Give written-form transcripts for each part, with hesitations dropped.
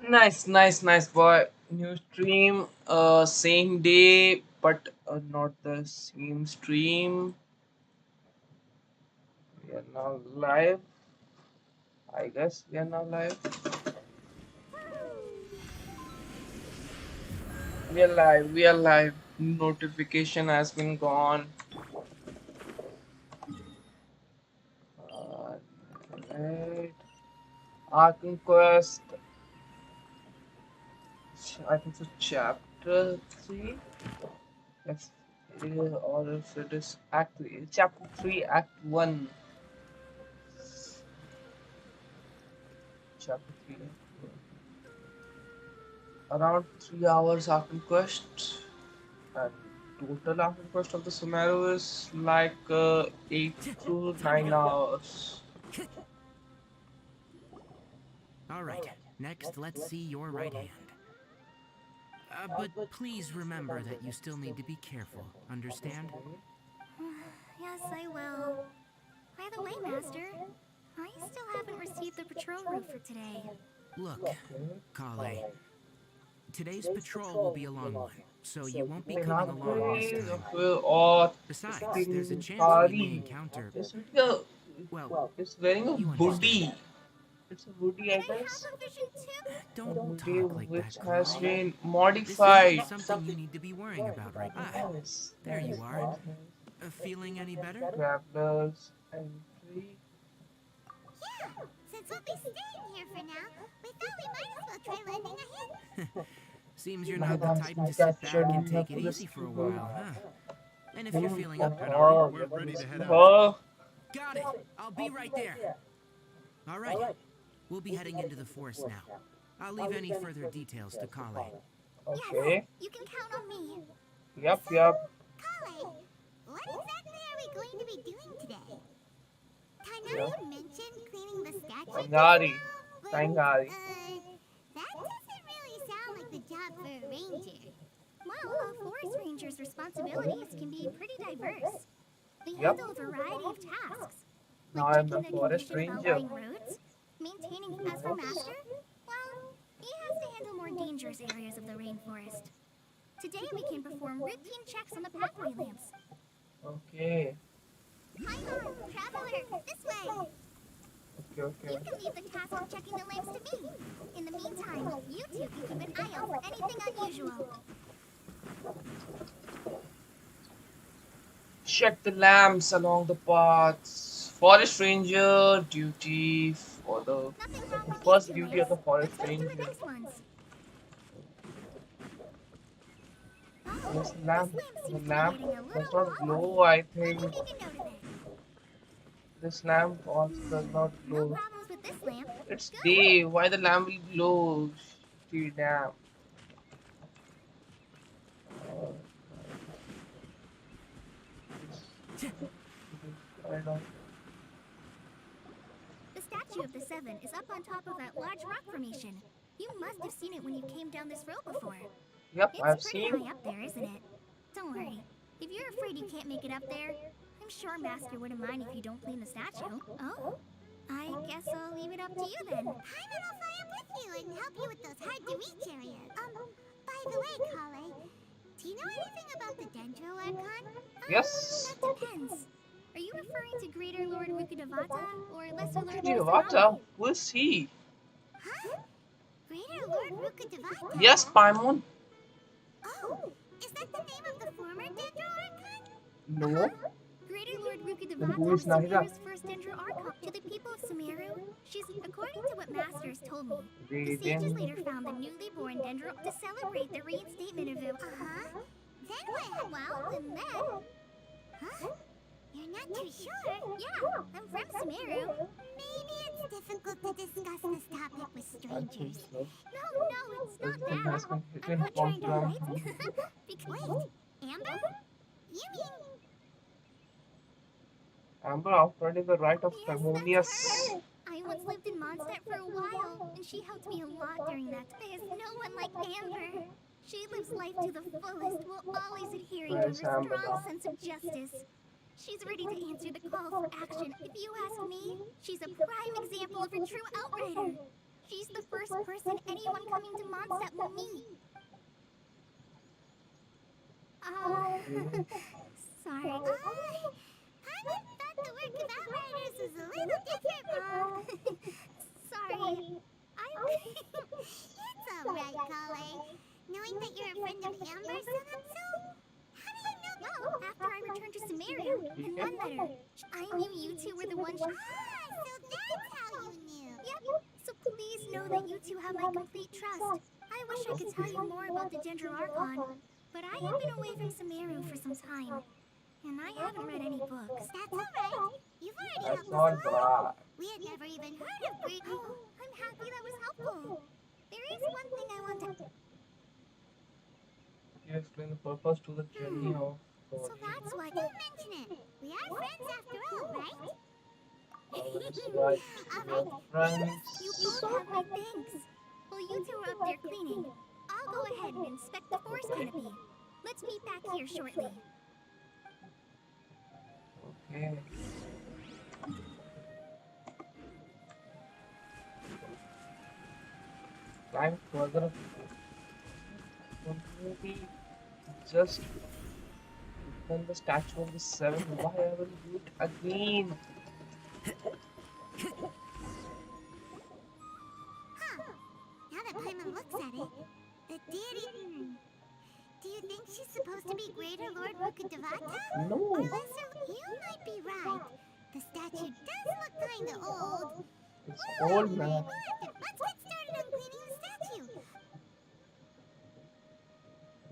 Nice, boy. New stream, same day, but not the same stream. We are now live. I guess we are now live. We are live. Notification has been gone. Uh, right. Archon Quest. I think so. Chapter 3. Yes. Or if it is Act 3. Chapter 3, Act 1. Chapter 3. Around 3 hours after quest, and total after quest of the Sumeru is like 8 to 9 hours. All right, next let's see your right hand. But please remember that you still need to be careful, understand? Yes, I will. By the way, Master, I still haven't received the patrol route for today. Look, Kale, today's patrol will be a long one, so you won't be coming along this time. Or Besides, there's a chance we may Kari. encounter... It's wearing a, Well, it's wearing a you hoodie. understand. It's a hoodie, I Can I guess. have a vision too? A Don't hoodie talk like which that, has Kale. been This modified. isn't something you need to be worrying about right now. Nice, There you are. nice. Feeling any better? Travelers entry. Yeah, since we'll be staying here for now, we thought we might as well try lending a hand. Seems you're not the type to sit back and take it easy for a while, huh? And if you're feeling up to it, we're ready to head out. Got it! I'll be right there. All right, we'll be heading into the forest now. I'll leave any further details to Kale. Okay. Yes, you can count on me. Yup. Kale, what exactly are we going to be doing today? Tanari Yeah. mentioned cleaning the statue Tangari. just now, but, Tangari. that doesn't really sound like the job for a ranger. Well, a forest ranger's responsibilities can be pretty diverse. They Yup. handle a variety of tasks, Now like I'm checking the the forest condition of ranger. outlying roads, maintaining. As for Master, well, he has to handle more dangerous areas of the rainforest. Today we can perform routine checks on the pathway lamps. Okay. Hi on, traveler, this way. Okay. You can leave the task of checking the lamps to me. In the meantime, you two can keep an eye out for anything unusual. Check the lamps along the paths. Forest ranger duty for the Nothing wrong with first these two duty of lamps. the forest Let's move to the ranger. next ones. This This lamp, lamp the seems to be lamp getting a does little not low. glow. I Let think me make a note of it. this lamp also does not No glow. problems with this lamp. It's Good. day. Why the lamp will glow? See, damn. I don't. The statue of the Seven is up on top of that large rock formation. You must have seen it when you came down this road before. Yep, I've It's pretty seen. high up there, isn't it? Don't worry. If you're afraid you can't make it up there, I'm sure Master wouldn't mind if you don't clean the statue. Oh? I guess I'll leave it up to you then. Paimon will fly up with you and help you with those hard-to-reach areas. By the way, Kale, do you know anything about the Dendro Archon? Yes. That depends. Are you referring to Greater Lord Rukkhadevata or Lesser Lord Rukkhadevata? Kusanagi? Who is he? Huh? Greater Lord Rukkhadevata? Yes, Paimon. Oh, is that the name of the former Dendro Archon? No. Greater Lord Then Rukkhadevata who was is Nahida? Sumeru's first Dendro Archon. To the people of Sumeru, she's, according to what Masters told me, the They sages then. later found the newly born Dendro to celebrate the reinstatement of it. Uh-huh. Then what? Well, and then... Huh? You're not too sure? Yeah, I'm from Sumeru. Maybe it's difficult to discuss this topic with I think strangers. so. No, it's not Everything that. has been I'm hidden not from trying to hide. Wait, Amber? You mean... Amber outriding the right of Yes, Harmonious. that's her. I once lived in Mondstadt for a while, and she helped me a lot during that. There's no one like Amber. She lives life to the fullest while always adhering to her Where's Amber strong now? sense of justice. She's ready to answer the call for action. If you ask me, she's a prime example of a true outrider. She's the first person anyone coming to Mondstadt will meet. Okay. Sorry. Paimon thought the work of outriders was a little different. Sorry. It's alright, Kale. Knowing that you're a friend of Amber, so how do you know that? Well, after I returned to Sumeru and one letter, I knew you two were the ones. So that's how you knew. Yep. So please know that you two have my complete trust. I wish I could tell you more about the Ginger Archon, but I have been away from Sumeru for some time, and I haven't read any books. That's alright. You've already That's helped not us a lot. bad. We had never even heard of Greek. Oh, I'm happy that was helpful. There is one thing I want to. You explain the purpose to the journey of So that's why. Don't mention it. We are friends after all, right? Always right. Alright. Friends. You both have my thanks. While you two are up there cleaning, I'll go ahead and inspect the forest canopy. Let's meet back here shortly. Okay. Climb further. Maybe just open the statue of the seven. Why I will do it again? Huh. Now that Paimon looks at it, the deity. Do you think she's supposed to be Greater Lord Rukkhadevata? No. Or Lesser? You might be right. The statue does look kinda old. It's Well, old anyway, man. let's get started on cleaning the statue.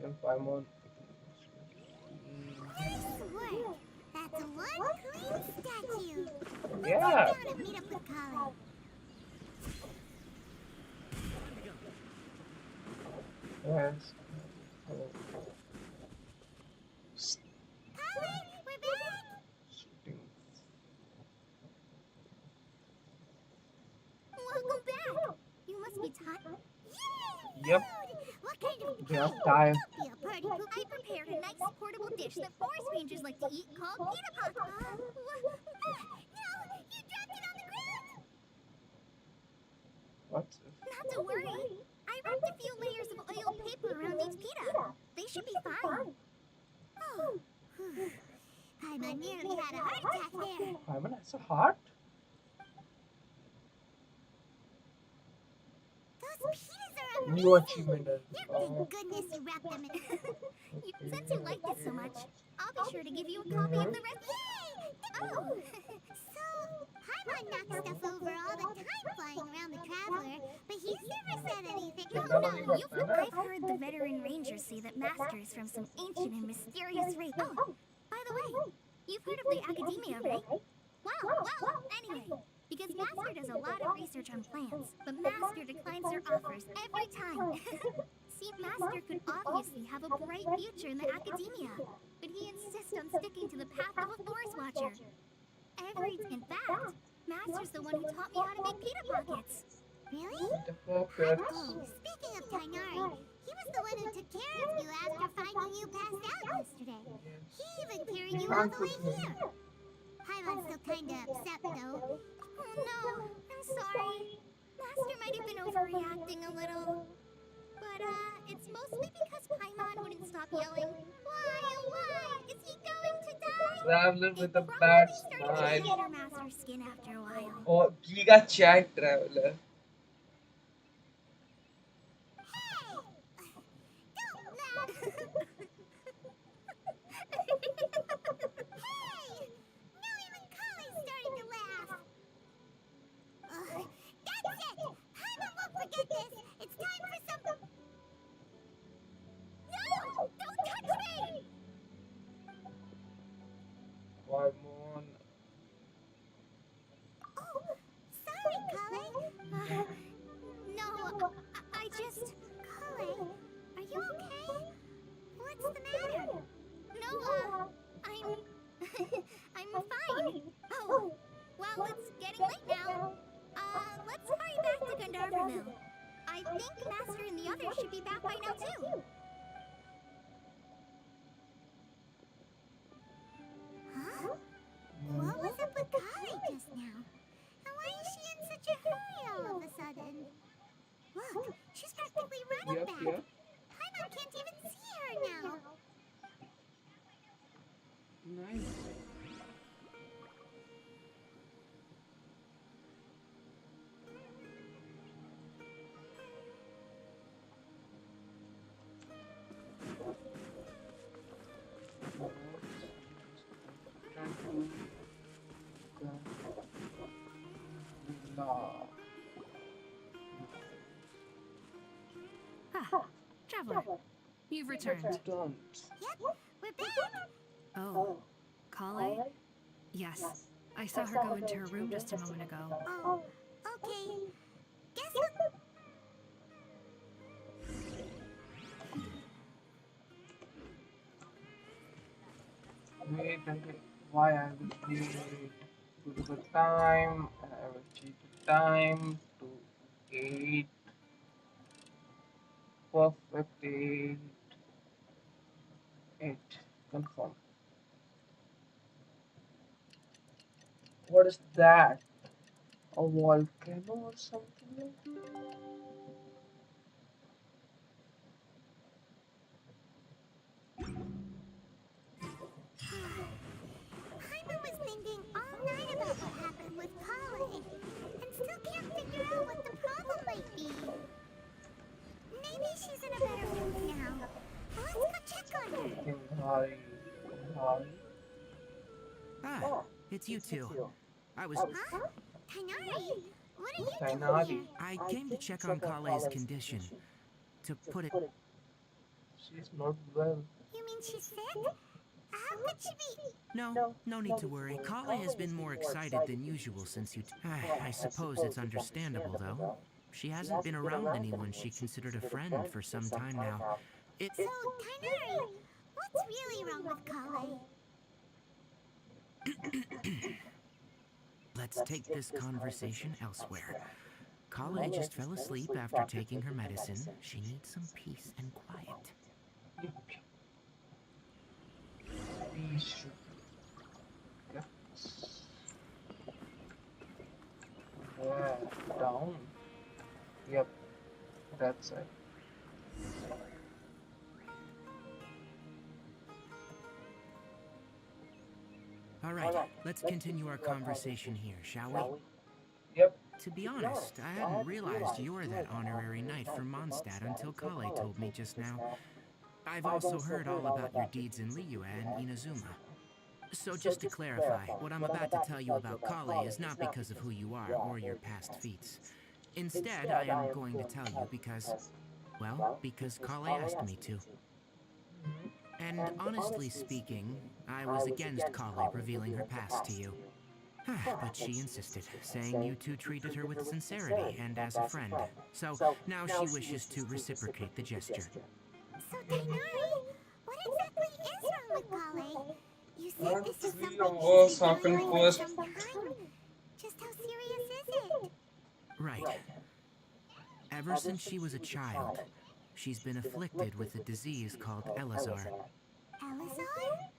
If I'm on. Nice work. That's one clean statue. Let's Yeah. head down and meet up with Kale. Yes. Kale, we're back. Shooting. Welcome back. You must be tired. Yay! Yep. Food! What kind of We have food? time. Don't be a party pooper. I prepared a nice portable dish that forest rangers like to eat called pita pot. No! You dropped it on the ground! What? Not to worry. I wrapped a few layers of oiled paper around each pita. They should be fine. Oh. Paimon nearly had a heart attack there. Paimon has a heart? Those pitas are amazing. New achievement. Thank goodness you wrapped them in. Since you liked it so much, I'll be sure to give you a copy of the rest. Yay! Oh, so Paimon knocks stuff over all the time flying around the Traveler, but he's never said anything. No, I've heard the veteran rangers say that Master is from some ancient and mysterious race. Oh, by the way, you've heard of the Academia, right? Well, anyway. Because Master does a lot of research on plants, but Master declines their offers every time. See, Master could obviously have a bright future in the Academia, but he insists on sticking to the path of a forest watcher. In fact, Master's the one who taught me how to make pita pockets. Really? Oh, speaking of Tainari, he was the one who took care of you after finding you passed out yesterday. He even carried you all the way here. Paimon's still kinda upset though. Oh no, I'm sorry. Master might have been overreacting a little. But it's mostly because Paimon wouldn't stop yelling, "Why, oh why? Is he going to die?" Traveler with a It bad probably started getting smile. under Master's skin after a while. Oh, Giga Chat Traveler. Hey! Don't laugh! Hey! Now even Kale's starting to laugh! Ugh, that's it! Paimon won't forget this! It's time for some... No! Don't touch me! Paimon. Oh, sorry, Kale. No, I just... Kale, are you okay? What's the matter? No, I'm... I'm fine. Oh, well, it's getting late now. Let's hurry back to Gandharvaville. I think Master and the others should be back by now, too. Huh? What was up with Kale just now? And why is she in such a hurry all of a sudden? No. Ah, traveler, you've returned. Don't. Yep, we're back. Oh, Kale? Yes. I saw her go into her room just a moment ago. Oh, okay. Guess who? Wait until why I will wait to the time. I will change the time to 8. Perfect 8. 8. Confirm. What is that? A volcano or something like that? Paimon was thinking all night about what happened with Kale, and still can't figure out what the problem might be. Maybe she's in a better mood now. Let's go check on her. Hari. Hari. Ah, it's you two. I was... Huh? Tainari, what are you doing Kainari. here? I came to check on Kale's condition. To put it... She's not well. You mean she's sick? How could she be? No need to worry. Kale has been more excited than usual since you... I suppose it's understandable, though. She hasn't been around anyone she considered a friend for some time now. So, Tainari, what's really wrong with Kale? Let's take this conversation elsewhere. Kale just fell asleep after taking her medicine. She needs some peace and quiet. We should get down. Yep, that's it. All right, let's continue our conversation here, shall we? Yep. To be honest, I hadn't realized you were that honorary knight from Mondstadt until Kale told me just now. I've also heard all about your deeds in Liyue and Inazuma. So just to clarify, what I'm about to tell you about Kale is not because of who you are or your past feats. Instead, I am going to tell you because, well, because Kale asked me to. And honestly speaking, I was against Kale revealing her past to you. But she insisted, saying you two treated her with sincerity and as a friend. So now she wishes to reciprocate the gesture. So, Tainari, what exactly is wrong with Kale? You said this is something she's been dealing with for some time. Just how serious is it? Right. Ever since she was a child, she's been afflicted with a disease called Elazar. Elazar?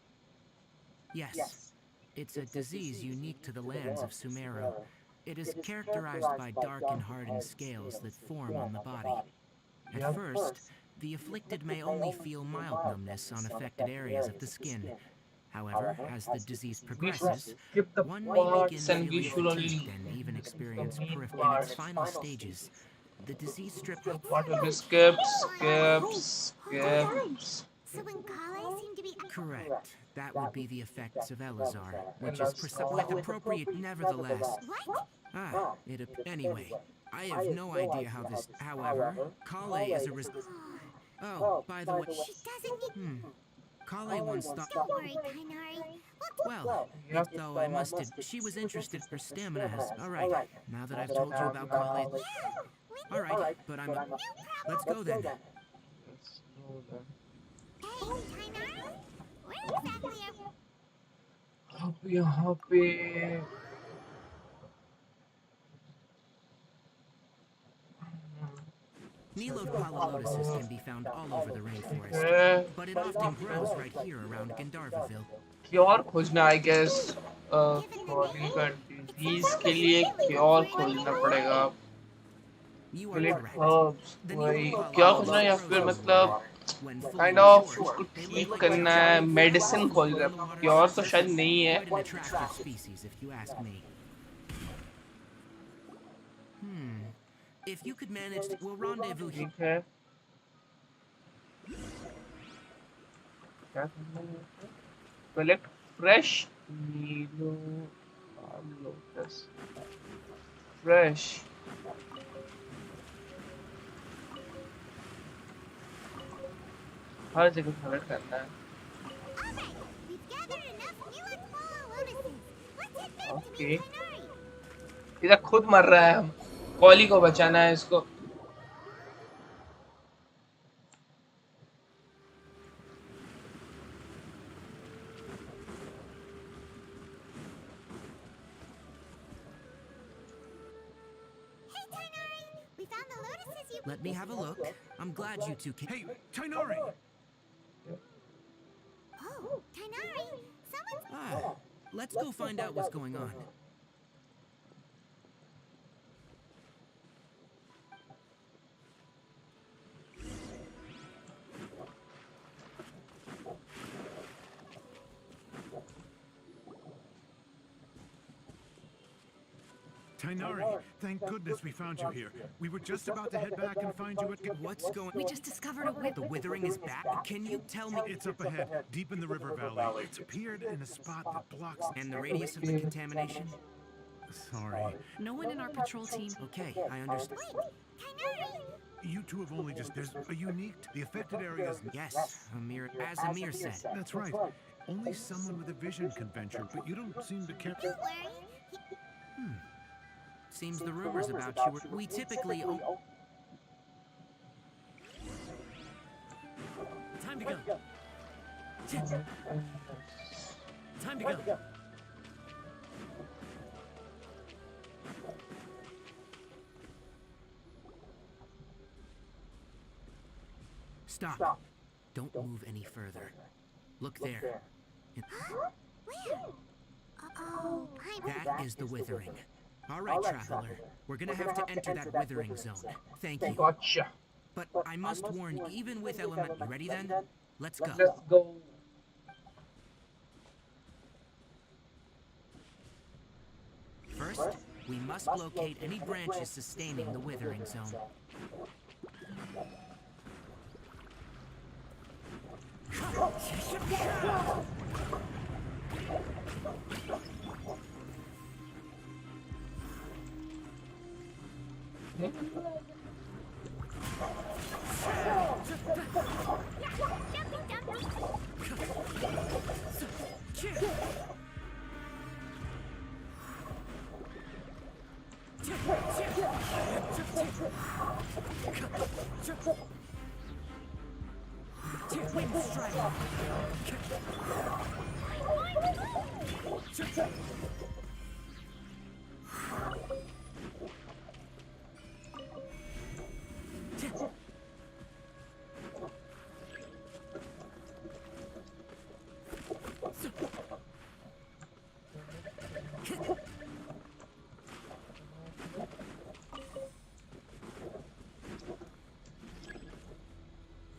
Yes, it's a disease unique to the lands of Sumeru. It is characterized by dark and hardened scales that form on the body. At first, the afflicted may only feel mild numbness on affected areas of the skin. However, as the disease progresses, Skip the one may begin parts and we feeling should only fatigued and even experience main in its parts. final stages. The disease strips The part will be skips. So when Kale seemed to be... Correct. That would be the effects of Elazar, which is with appropriate nevertheless. What? Anyway, I have no idea how this... However, Kale is a Oh, by the way... She doesn't need... Kale once thought... Don't worry, Tainari. Well, though I must admit, she was interested her stamina has... Alright, now that I've told you about Kale... Alright, but I'm... Let's go then. Let's go then. Hey, Tainari? Where exactly are... Happy. Neelode lotuses can be found all over the rainforest, but it often grows right here around Gandharvaville. Cure खोजना I guess calling का disease के लिए cure खोजना पड़ेगा You are Philip correct. herbs The वही Neelode क्या खोजना है या फिर मतलब when fully kind of matured, उसको they ठीक look like करना है giant मेडिसिन frogs खोजना in the है water क्योर तो surface. शायद नहीं है Quite an attractive species, if you ask me. If you could manage to... We'll rendezvous here. ठीक है क्या करना है collect fresh Nilo, lotus, fresh. हर जगह कलर करना है. Alright, we've gathered enough new and fallow lotuses. Let's head back to Okay. meet Tainari. इधर खुद मर रहा है. हम कॉली को बचाना है इसको. Hey, Tainari! We found the lotuses you... Let me have a look. I'm glad you two came. Hey, Tainari! Oh, Tainari! Someone's... Ah, let's go find out what's going on. Tainari, thank goodness we found you here. We were just about to head back and find you at... What's going? We just discovered the withering is back. Can you tell me? It's up ahead, deep in the river valley. It's appeared in a spot that blocks... And the radius of the contamination? Sorry. No one in our patrol team. Okay, I understand. Wait! Tainari! You two have only just... There's a unique... The affected area is... Yes, Amir. As Amir said. That's right. Only someone with a vision can venture, but you don't seem to care... Don't worry. Seems the rumors about you were. We typically. Time to go. Time to go. Stop. Don't move any further. Look there. Where? Oh, That is the withering. All right, traveler. We're gonna have to enter that withering zone. Thank you. Gotcha. But I must warn, even with element. You ready then? Let's go. Let's go. First, we must locate any branches sustaining the withering zone.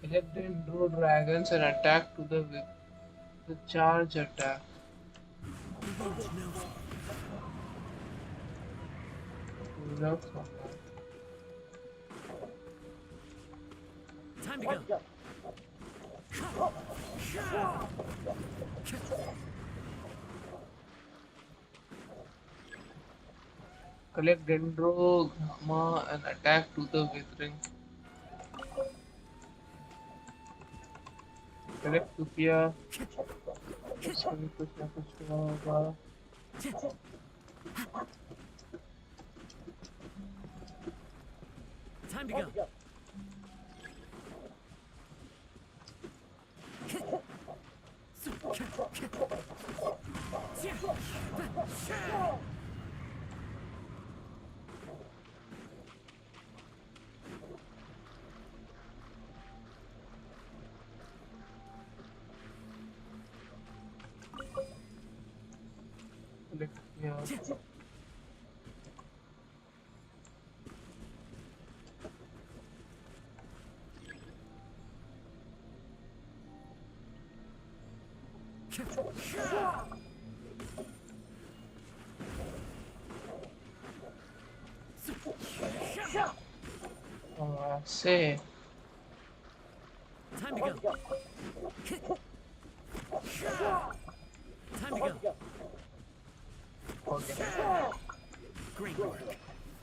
Electro dragons and attack to the charge attack. Time to go. Collect Dendrogramma and attack to the withering. Collect Tupia. इसमें कुछ ना कुछ होगा. Time to go. Collect Tupia. Oh, I see. Time to go. Time to go. Okay. Great work.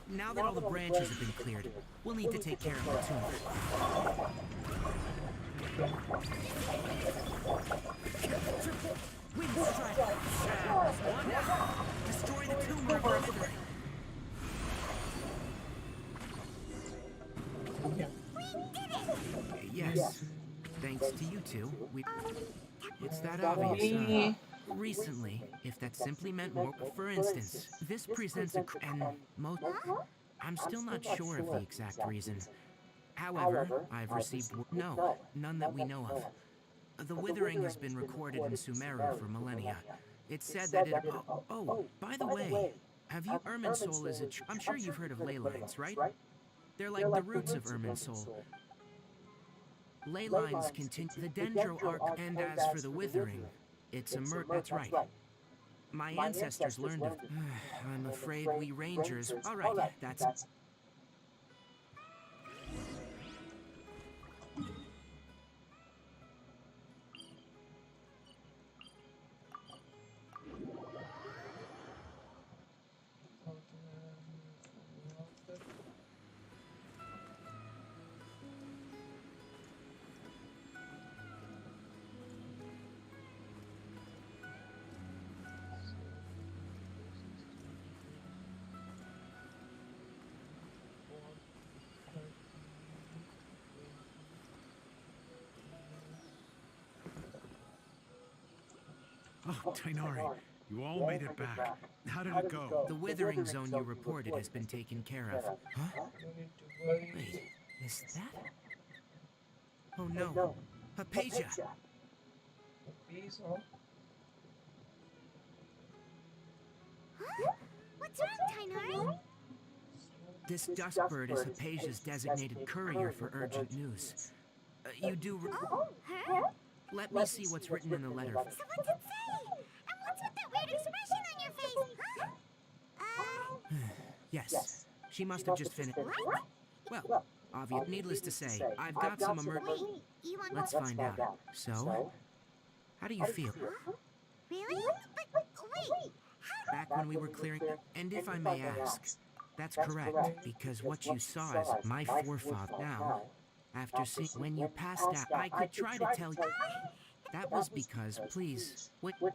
Now that all the branches have been cleared, we'll need to take care of the tumor. Wind strike! One! Destroy the tumor of the withering! Yes. Thanks to you two, It's that obvious, huh? Recently, if that simply meant more... For instance, this presents a... I'm still not sure of the exact reason. However, I've received... No, none that we know of. The withering has been recorded in Sumeru for millennia. It said that it... Oh, by the way, have you... Irminsul is a... I'm sure you've heard of ley lines, right? They're like the roots of Irminsul. Ley lines continue the dendro arc, and as for the withering, it's a that's right. My ancestors learned of... I'm afraid we rangers... All right, that's... Oh, Tainari, you all made it back. How did it go? The withering zone you reported has been taken care of. Huh? Wait, is that... Oh no, Hypatia! Huh? What's wrong, Tainari? This dust bird is Hypatia's designated courier for urgent news. You do... Oh, her? Let me see what's written in the letter. So what's it say? And what's with that weird expression on your face? Huh? Yes, she must have just finished... What? Well, obvious. Needless to say, I've got some Wait, you want... Let's find out. So, how do you feel? Huh? Really? But, wait! Back when we were clearing... And if I may ask, that's correct, because what you saw is my forefather. Now, after seeing... When you passed out, I could try to tell you... That was because, please, what... Start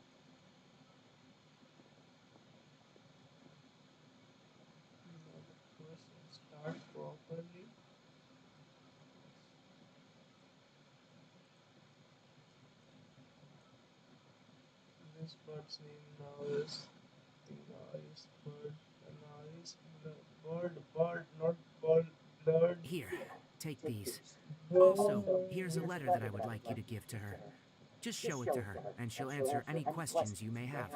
properly. This bird's name now is the nice bird. The nice bird, not bird. Here, take these. Also, here's a letter that I would like you to give to her. Just show it to her, and she'll answer any questions you may have.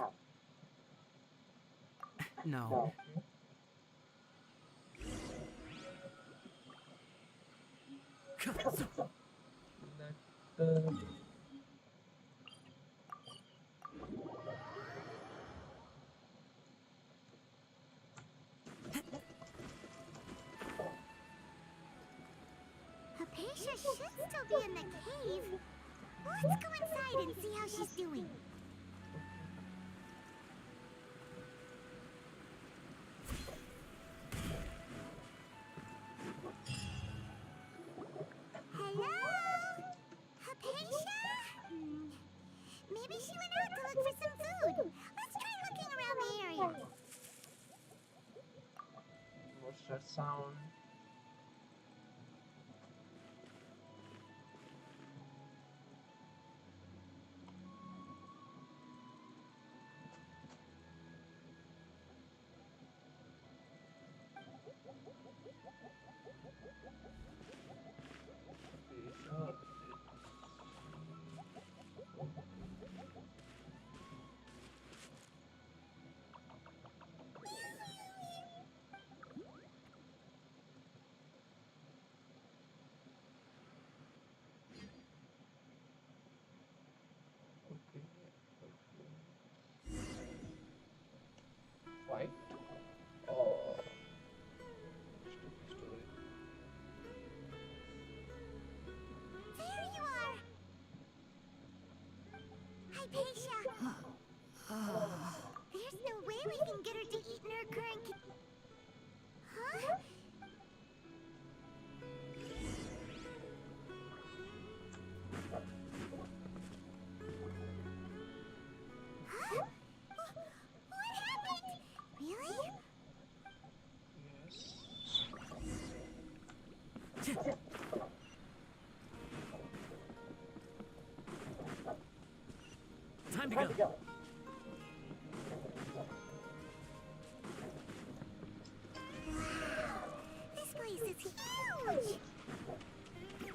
No. That Hypatia should still be in the cave. Let's go inside and see how she's doing. Hello? Hypatia? Maybe she went out to look for some food. Let's try looking around the area. what's that sound? Fight? Oh. Stupid story. There you are! Hypatia! There's no way Maybe we can get her to eat in her current. Huh? Huh? What happened? Really? Yes. Time to go. This place is huge!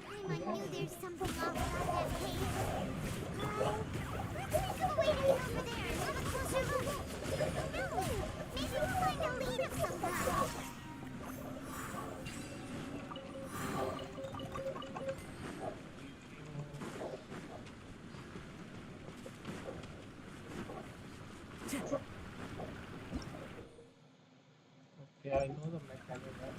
Paimon knew there's something off about that cave. Let's make a way to get over there and have a closer look. No, maybe we'll find a lead of some kind. Okay, I know the mechanism.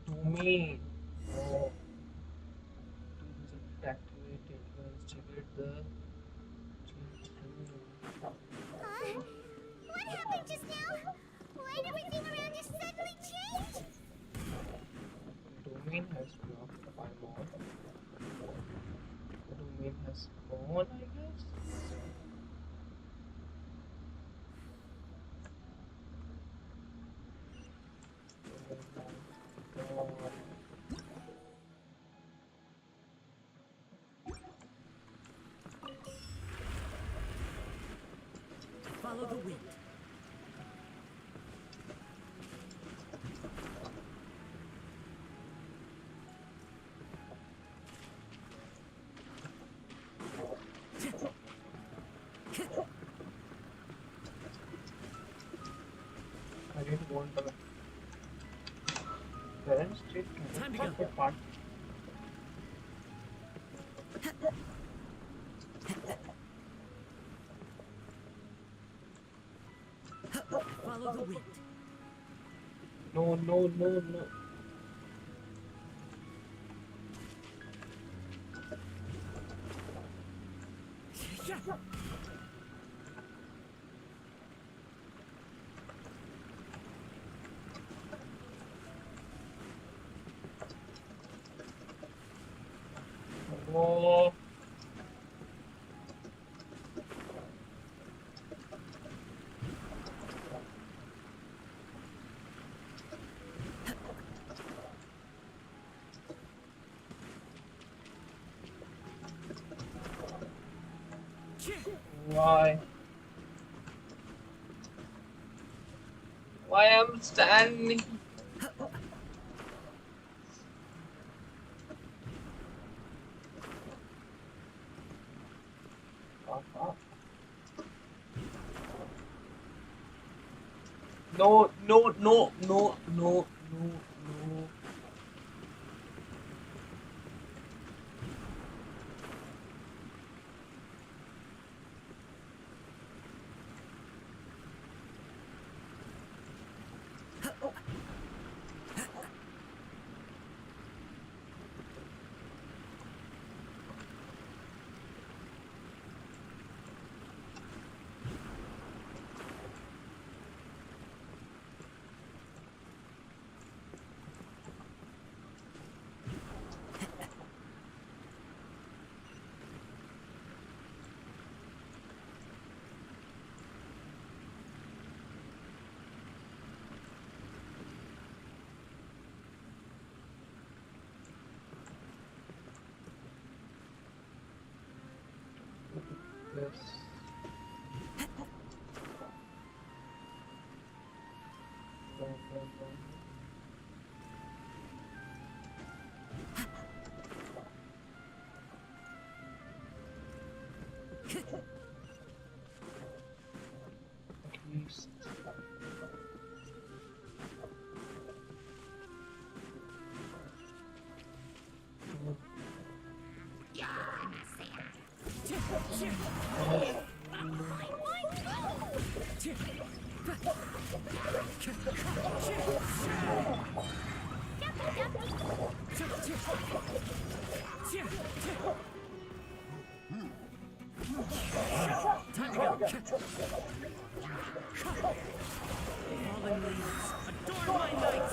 To me, oh, to activated once triggered the change room. Huh? What happened just now? Why'd everything around us suddenly change? Domain has blocked by more. Domain has gone, I guess. Domain has gone. Follow the wind. I didn't want the current state Time to go. part. Follow the wind. No, no, no, no. Oh, why? Why I'm standing? No, no, no, no, no, no, no. Yes. No, no, no. At least Time to go. Fallen leaves, adorn my night.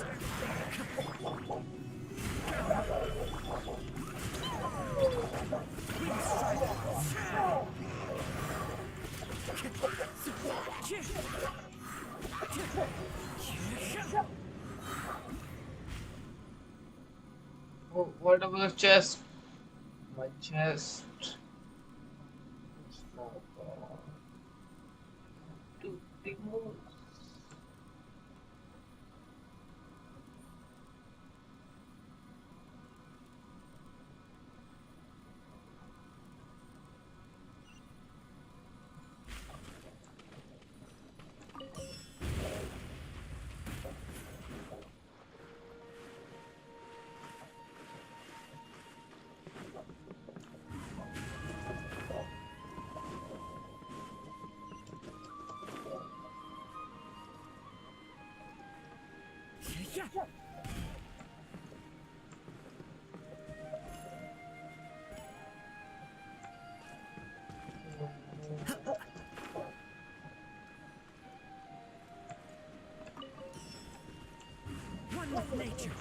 Oh, what about the chest? My chest. It's not to remove. One with nature.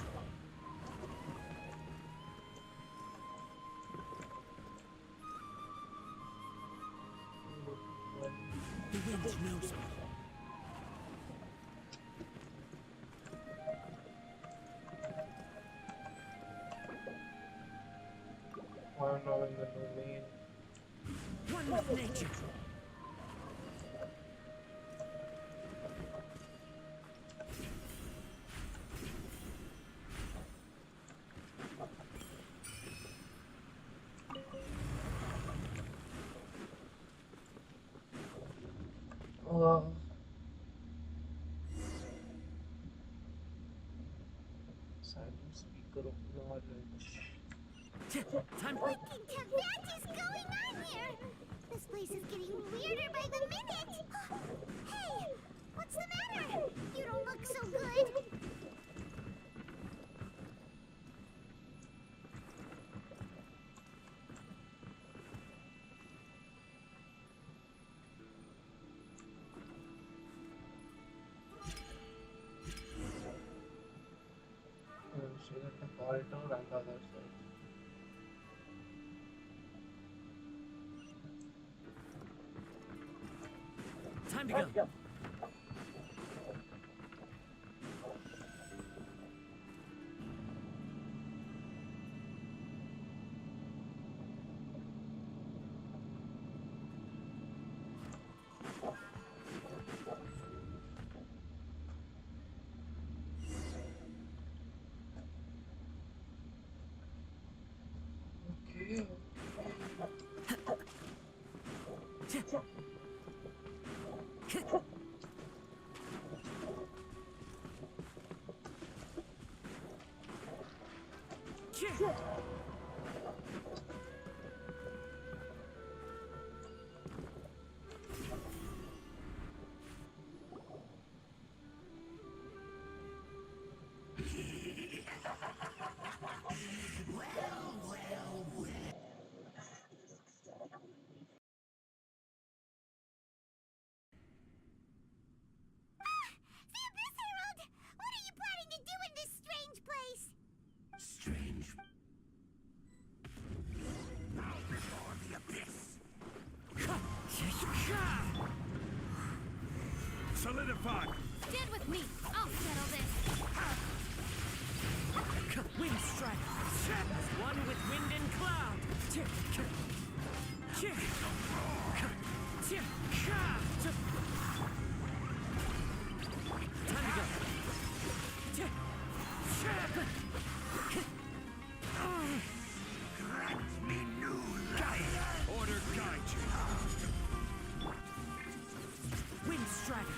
The wind knows me. I'm not in the domain. One with nature. Silent speaker of knowledge. Time. What the cat is going on here? This place is getting weirder by the minute. Hey, what's the matter? You don't look so good. She's at the corridor and the other side. Time to go. Okay. Abyss Herald! What are you planning to do in this strange place? Strange. Now before the abyss. Solidify. Stand with me. I'll settle this. Wind strike. One with wind and cloud. Time to go. Grant me new life. Order guide you. Wind strike.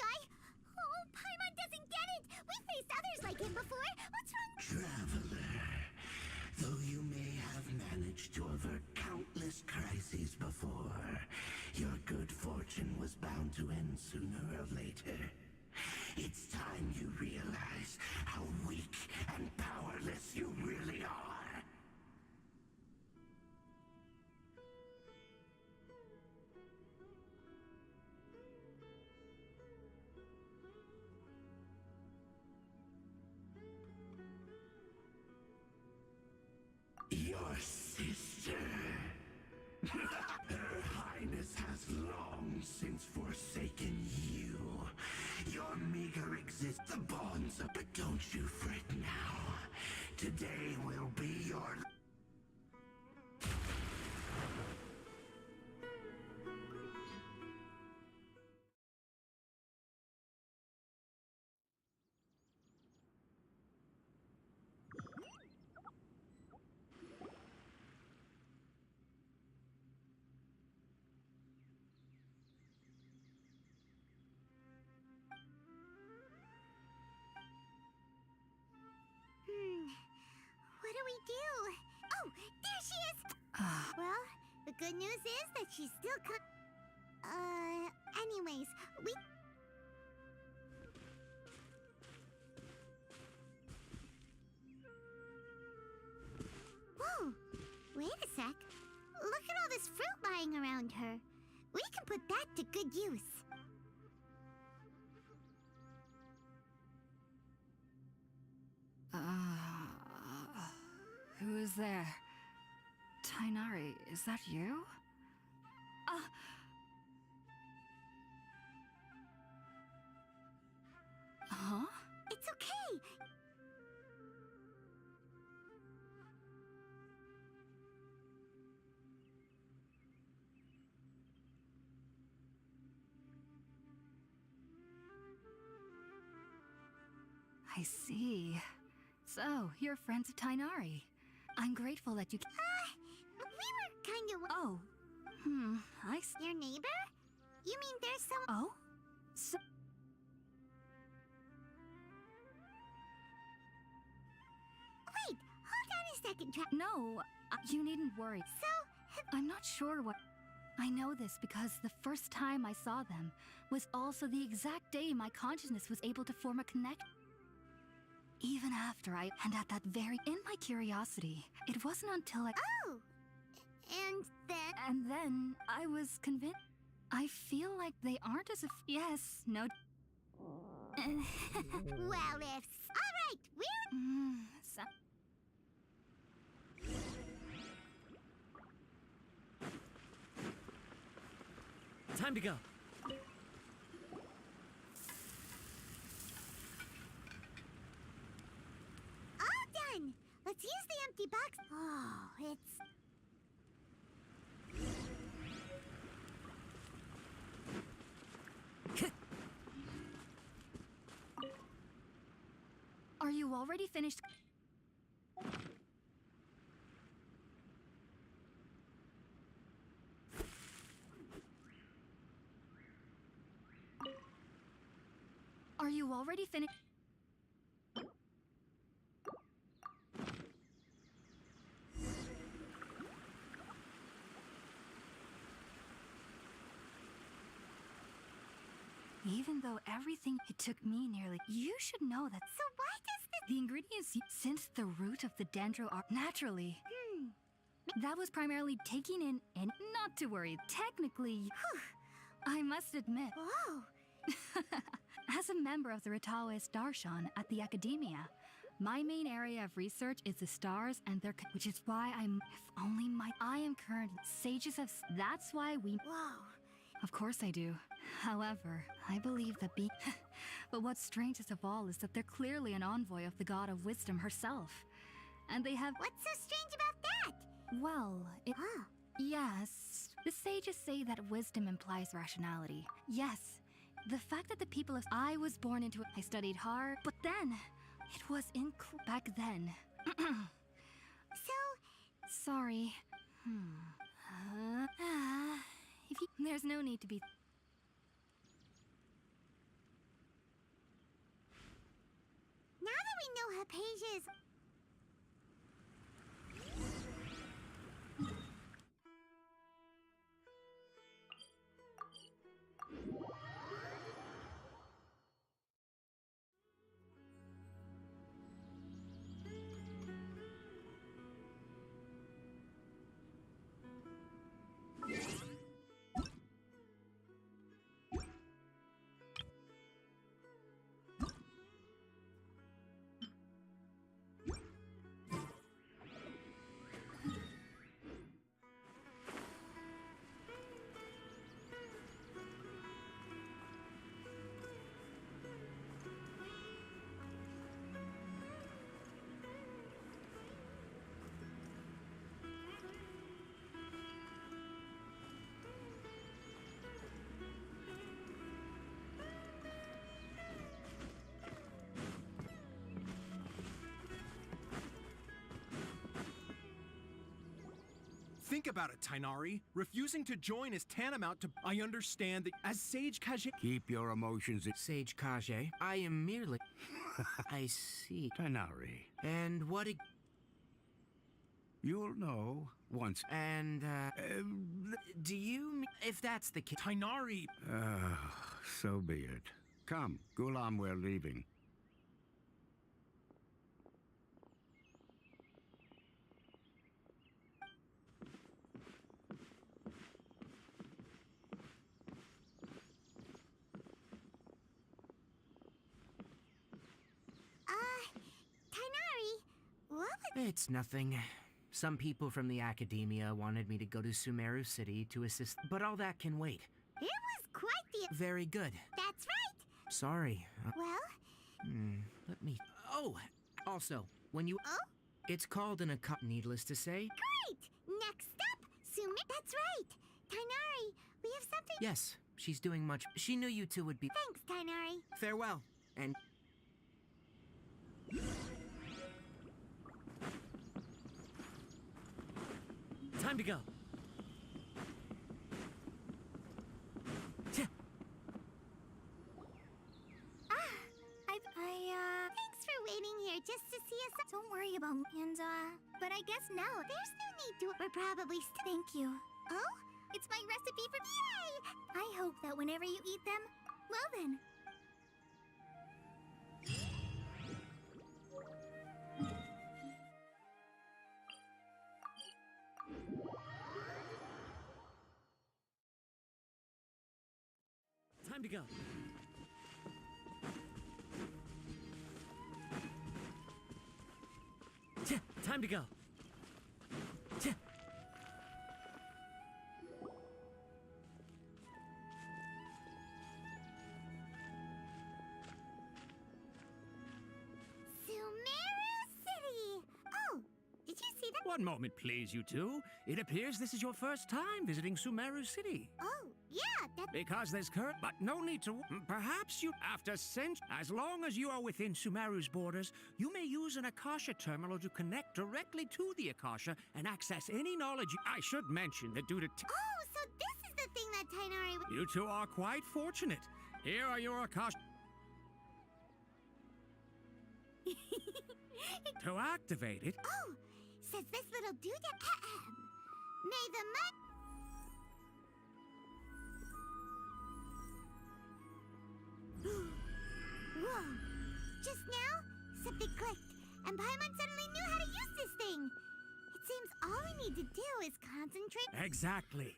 guy? Oh, Paimon doesn't get it! We faced others like him before! What's wrong? Traveler, though you may have managed to avert countless crises before, your good fortune was bound to end sooner or later. It's time you realize how weak and powerless you really are. Your sister. Her Highness has long since forsaken you. Your meager existence, the bonds of... But don't you fret now. Today will be your... What do we do? Oh, there she is! Well, the good news is that she's still anyways, we... Whoa! Wait a sec. Look at all this fruit lying around her. We can put that to good use. Who is there? Tainari, is that you? Huh? It's okay. I see. So, you're friends of Tainari. I'm grateful that you... We were kind of... Oh. I see. Your neighbor? You mean there's some... Oh? So... Wait, hold on a second, No, you needn't worry. So, I'm not sure what... I know this because the first time I saw them was also the exact day my consciousness was able to form a connection. Even after and at that very... In my curiosity, it wasn't until I... Oh! And then... And then I was convinced... I feel like they aren't as if... Yes, no... well, if... Alright, we're... Time to go. All done! Let's use the empty box. Oh, it's... Are you already finished? Are you already finished? Even though everything it took me nearly... You should know that... So why does this... The ingredients... Since the root of the dendro are... Naturally. That was primarily taking in... And not to worry. Technically... I must admit... Whoa! As a member of the Ritaoist Darshan at the Academia, my main area of research is the stars and their... Which is why I'm... If only my... I am current... Sages of... That's why we... Whoa! Of course I do. However, I believe that But what's strangest of all is that they're clearly an envoy of the god of wisdom herself. And they have... What's so strange about that? Well, it... Huh. Yes. The sages say that wisdom implies rationality. Yes. The fact that the people of... I was born into it. I studied hard. But then, it was back then. So... Sorry. If you... There's no need to be... we know her pages. Think about it, Tainari. Refusing to join is tantamount to... I understand that as Sage Kage... Keep your emotions in... Sage Kage, I am merely... I see. Tainari. And what... You'll know once. And, do you... If that's the case... Tainari... So be it. Come, Gulam, we're leaving. Tainari, what? It's nothing. Some people from the academia wanted me to go to Sumeru City to assist, but all that can wait. It was quite the... Very good. That's right. Sorry. Well? Let me... Oh! Also, when you... Oh? It's called an account, needless to say. Great! Next up, Sumeru. That's right. Tainari, we have something... Yes, she's doing much... She knew you two would be... Thanks, Tainari. Farewell, and... Time to go. Thanks for waiting here just to see us. Don't worry about me. And, but I guess now there's no need to. We're probably Thank you. Oh? It's my recipe for... Yay! I hope that whenever you eat them, well then. Time to go. Time to go. Sumeru City! Oh, did you see that? One moment, please, you two. It appears this is your first time visiting Sumeru City. Oh, yeah, that... Because there's current, but no need to. Perhaps you, after as long as you are within Sumeru's borders, you may use an Akasha terminal to connect directly to the Akasha and access any knowledge. I should mention that due to... Oh, so this is the thing that Tainari... You two are quite fortunate. Here are your Akasha... To activate it... Oh, says this little dude... May the mud... Whoa! Just now, something clicked, and Paimon suddenly knew how to use this thing! It seems all we need to do is concentrate... Exactly.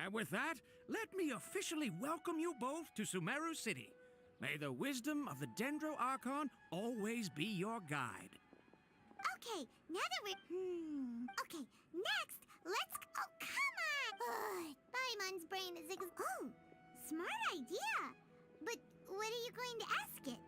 And with that, let me officially welcome you both to Sumeru City. May the wisdom of the Dendro Archon always be your guide. Okay, now that we're... Okay, next, let's... Oh, come on! Ugh, Paimon's brain is... Oh, smart idea! But what are you going to ask it?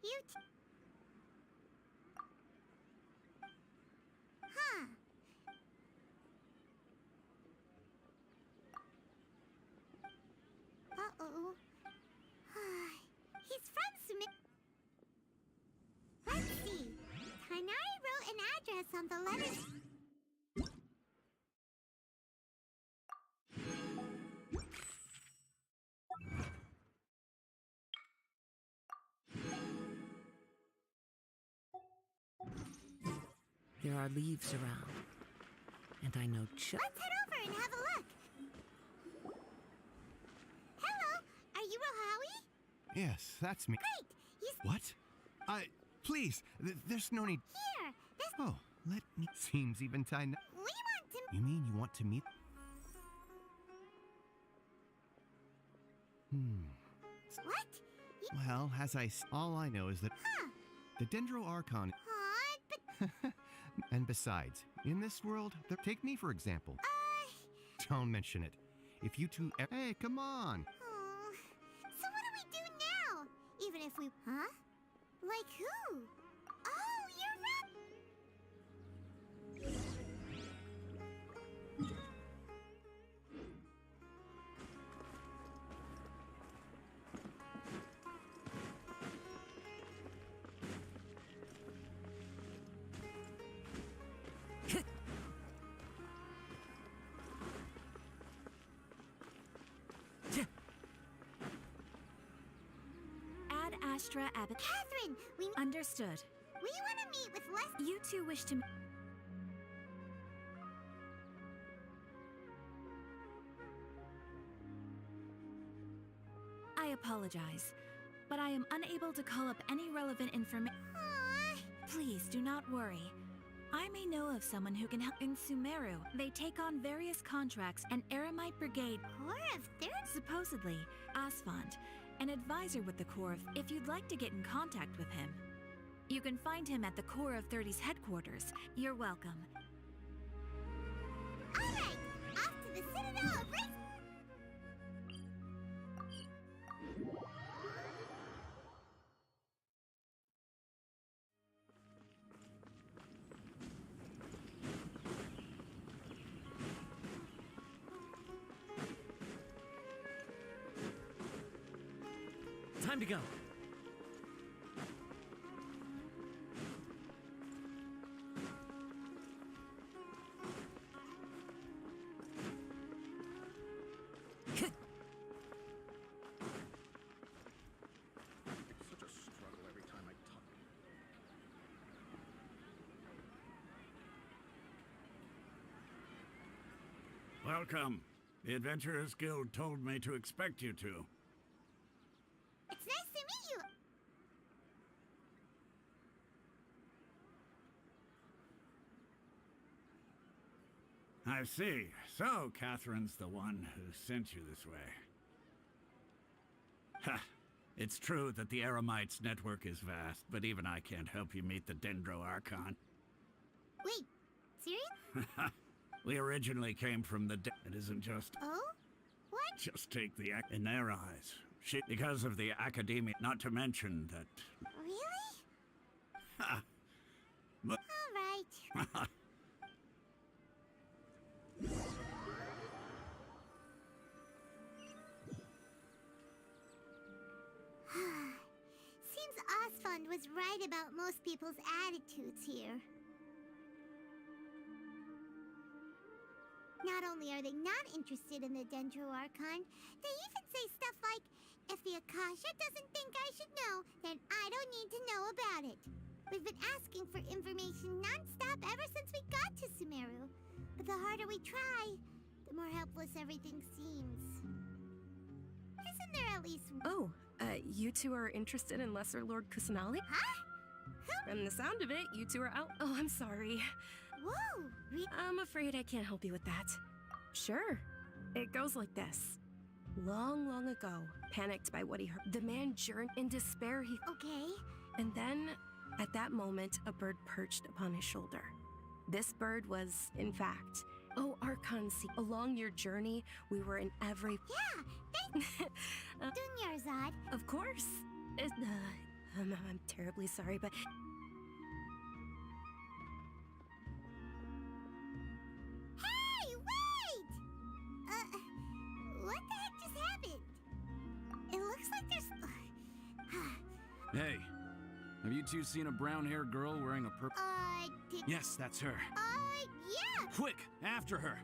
You Huh. on the letters. There are leaves around, and I know Let's head over and have a look. Hello, are you Rohawi? Yes, that's me. Great, he's What? Please, there's no need. here. This Oh, let me. Seems even time. we want to. You mean you want to meet? What? Well, all I know is that the Dendro Archon. But And besides, in this world, take me for example. Don't mention it. If you two. Hey, come on. oh. So what do we do now? Even if we, huh? Like who? Oh, you're right. Ad Astra Abbott. Catherine, we Understood. want to meet with Les. You two wish to. I apologize, but I am unable to call up any relevant information. Aw. Please do not worry. I may know of someone who can help in Sumeru. They take on various contracts and Aramite Brigade. Core of Third. Supposedly, Asfand, an advisor with the Corps of, if you'd like to get in contact with him. You can find him at the Corps of 30's headquarters. You're welcome. All right, off to the Citadel of Race. Time to go. Such a struggle every time I talk. Welcome. The Adventurers Guild told me to expect you two. It's nice to meet you. I see. So, Catherine's the one who sent you this way. Ha! It's true that the Aramites' network is vast, but even I can't help you meet the Dendro Archon. Wait, serious? We originally came from the It isn't just... Oh? What? Just take the... In their eyes. Because of the academia, not to mention that... Really? Ha! But... All right. Seems Osfund was right about most people's attitudes here. Not only are they not interested in the Dendro Archon, they even say stuff like, if the Akasha doesn't think I should know, then I don't need to know about it. We've been asking for information non-stop ever since we got to Sumeru. But the harder we try, the more helpless everything seems. Isn't there at least... Oh, you two are interested in Lesser Lord Kusanali? Huh? From the sound of it, you two are out. Oh, I'm sorry. Whoa! I'm afraid I can't help you with that. Sure. It goes like this. Long, long ago, panicked by what he heard, the man journeyed in despair. Okay. And then, at that moment, a bird perched upon his shoulder. This bird was, in fact, oh, Archon, see, along your journey, we were in every... Yeah, thanks, Dunyarzad. Of course. I'm terribly sorry, but... Hey, wait! What the heck just happened? It looks like there's... Hey, Have you two seen a brown-haired girl wearing a purple? Yes, that's her. Yeah! Quick, after her!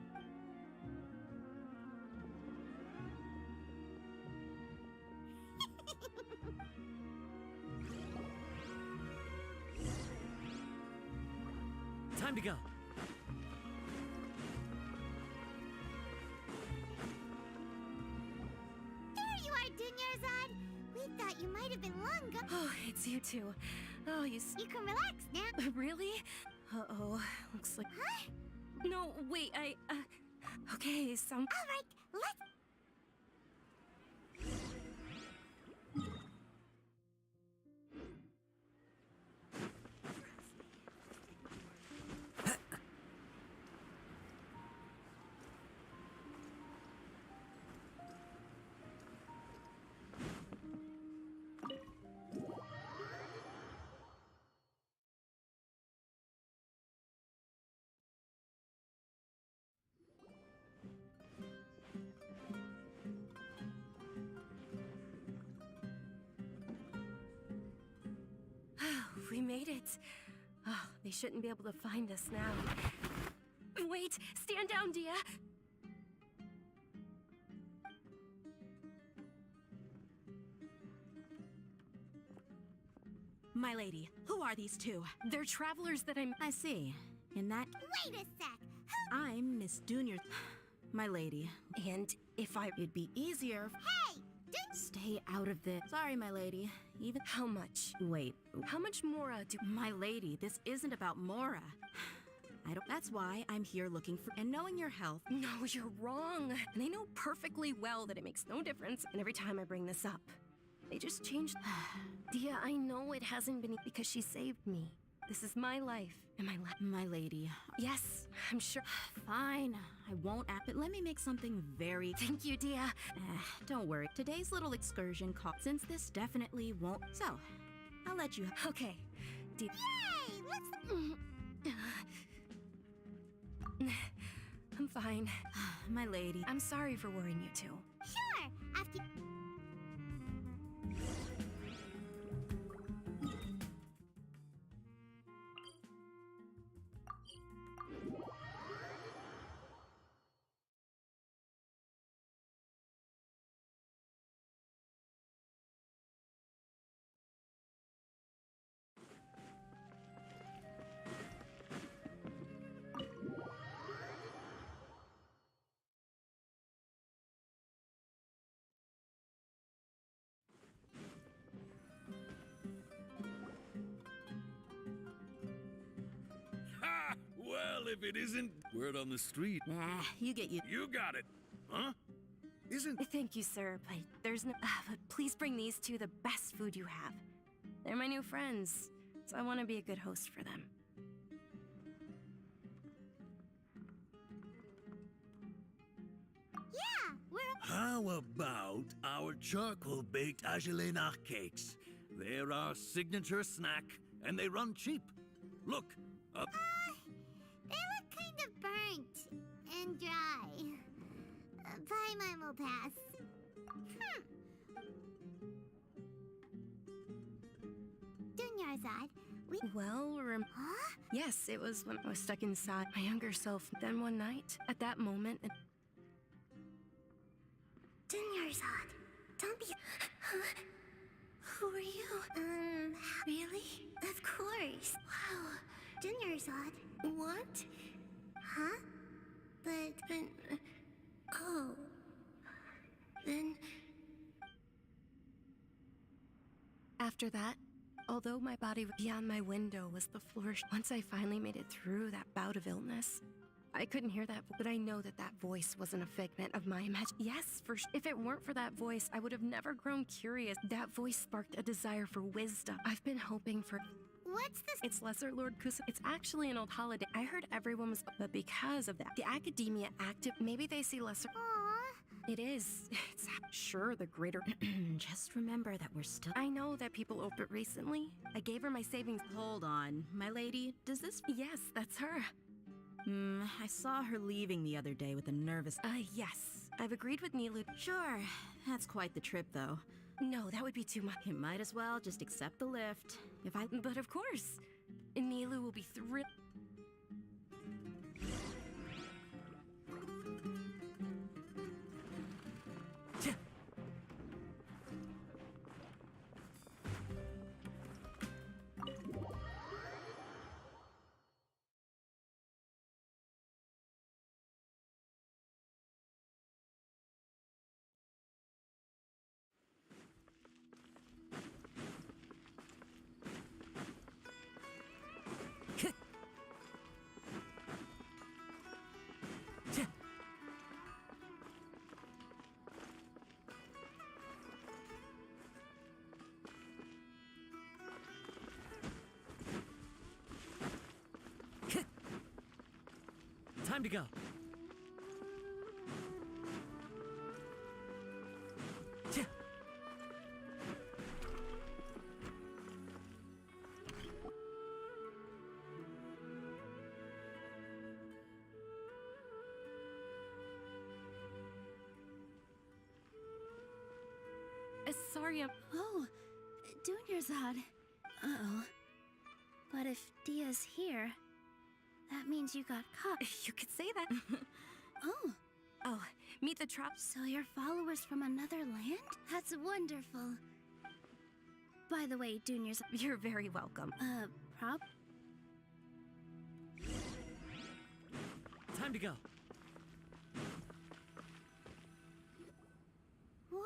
Time to go. There you are, Dunyarzad! We thought you might have been long gone. Oh, it's you two. Oh, You can relax now. Really? Uh-oh. Looks like... Huh? No, wait, Okay, Alright, let's... We made it. Oh, they shouldn't be able to find us now. Wait! Stand down, Dia! My lady, who are these two? They're travelers that I see. In that... Wait a sec! I'm Miss Junior. My lady. And if I... It'd be easier... Hey! Stay out of this. Sorry, my lady. Even... How much? Wait. How much Mora do... My lady, this isn't about Mora. That's why I'm here looking for... And knowing your health... No, you're wrong. And I know perfectly well that it makes no difference. And every time I bring this up, they just changed... Dia, I know it hasn't been because she saved me. This is my life, and My lady. Yes, I'm sure. Fine, I won't act, but let me make something very... Thank you, Dia. Don't worry. Today's little excursion cost, since this definitely won't... So, I'll let you... Okay. Dia... Yay! Let's... I'm fine. My lady. I'm sorry for worrying you two. Sure! After... Ha! Well, if it isn't word on the street. Nah, you get you. You got it. Huh? Isn't... Thank you, sir, but there's no... but please bring these two the best food you have. They're my new friends, so I want to be a good host for them. Yeah, we're... How about our charcoal-baked Agelenach cakes? They're our signature snack, and they run cheap. Look, up... They look kind of burnt and dry. Buy mine will pass. Dunyarzad, we... Well, Huh? yes, it was when I was stuck inside my younger self. Then one night, at that moment... Dunyarzad, don't be... Who are you? Really? Of course. Wow. Dunyarzad. What? Huh? But... oh. Then... After that, although my body beyond my window was the floor, once I finally made it through that bout of illness, I couldn't hear that, but I know that that voice wasn't a figment of my imagination. Yes, if it weren't for that voice, I would have never grown curious. That voice sparked a desire for wisdom. I've been hoping for... What's this? It's Lesser Lord Kusa. It's actually an old holiday. I heard everyone was... But because of that, the Academia active... Maybe they see Lesser... Aww. It is. It's sure the greater... Just remember that we're still... I know that people opened it recently. I gave her my savings... Hold on. My lady, does this... Yes, that's her. I saw her leaving the other day with a nervous... Yes. I've agreed with Nilu. Sure. That's quite the trip, though. No, that would be too much. You might as well just accept the lift. If I. But of course, Nilu will be thrilled. Time to go. Sorry, Oh, Dunyarzad. Uh-oh. But if Dia's here, that means you got caught. You could say that. Oh. Oh, meet the trap. So you're followers from another land? That's wonderful. By the way, Dunyarzad... You're very welcome. Prob? Time to go. Wow!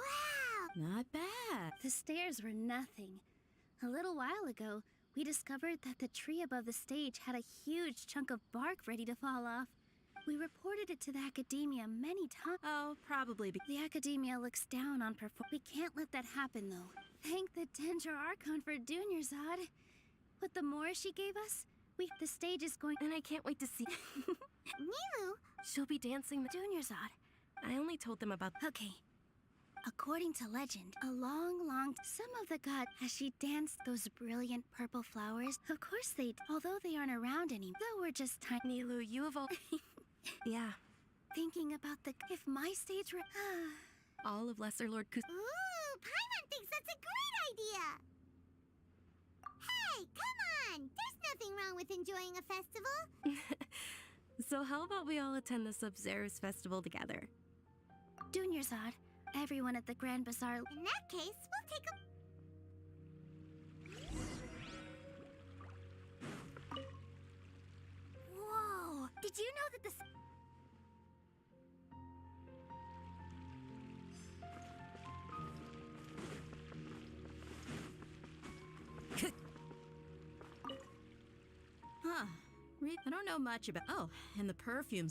Not bad. The stairs were nothing. A little while ago, we discovered that the tree above the stage had a huge chunk of bark ready to fall off. We reported it to the academia many times. Oh, probably The academia looks down on We can't let that happen, though. Thank the Dendra Archon for Dunyarzad. But the more she gave us, the stage is going... And I can't wait to see... Nilu! She'll be dancing the... Dunyarzad. I only told them about... Okay. According to legend, some of the gods, as she danced those brilliant purple flowers, of course although they aren't around anymore, though we're just tiny. Nilu, you have all... Yeah. Thinking about if my stage were... all of Lesser Lord Kus... Ooh, Paimon thinks that's a great idea! Hey, come on! There's nothing wrong with enjoying a festival. So how about we all attend the Sub-Zerus festival together? Dunyarzad, everyone at the Grand Bazaar... In that case, we'll take a... Whoa! Did you know that Huh. I don't know much about... Oh, and the perfume...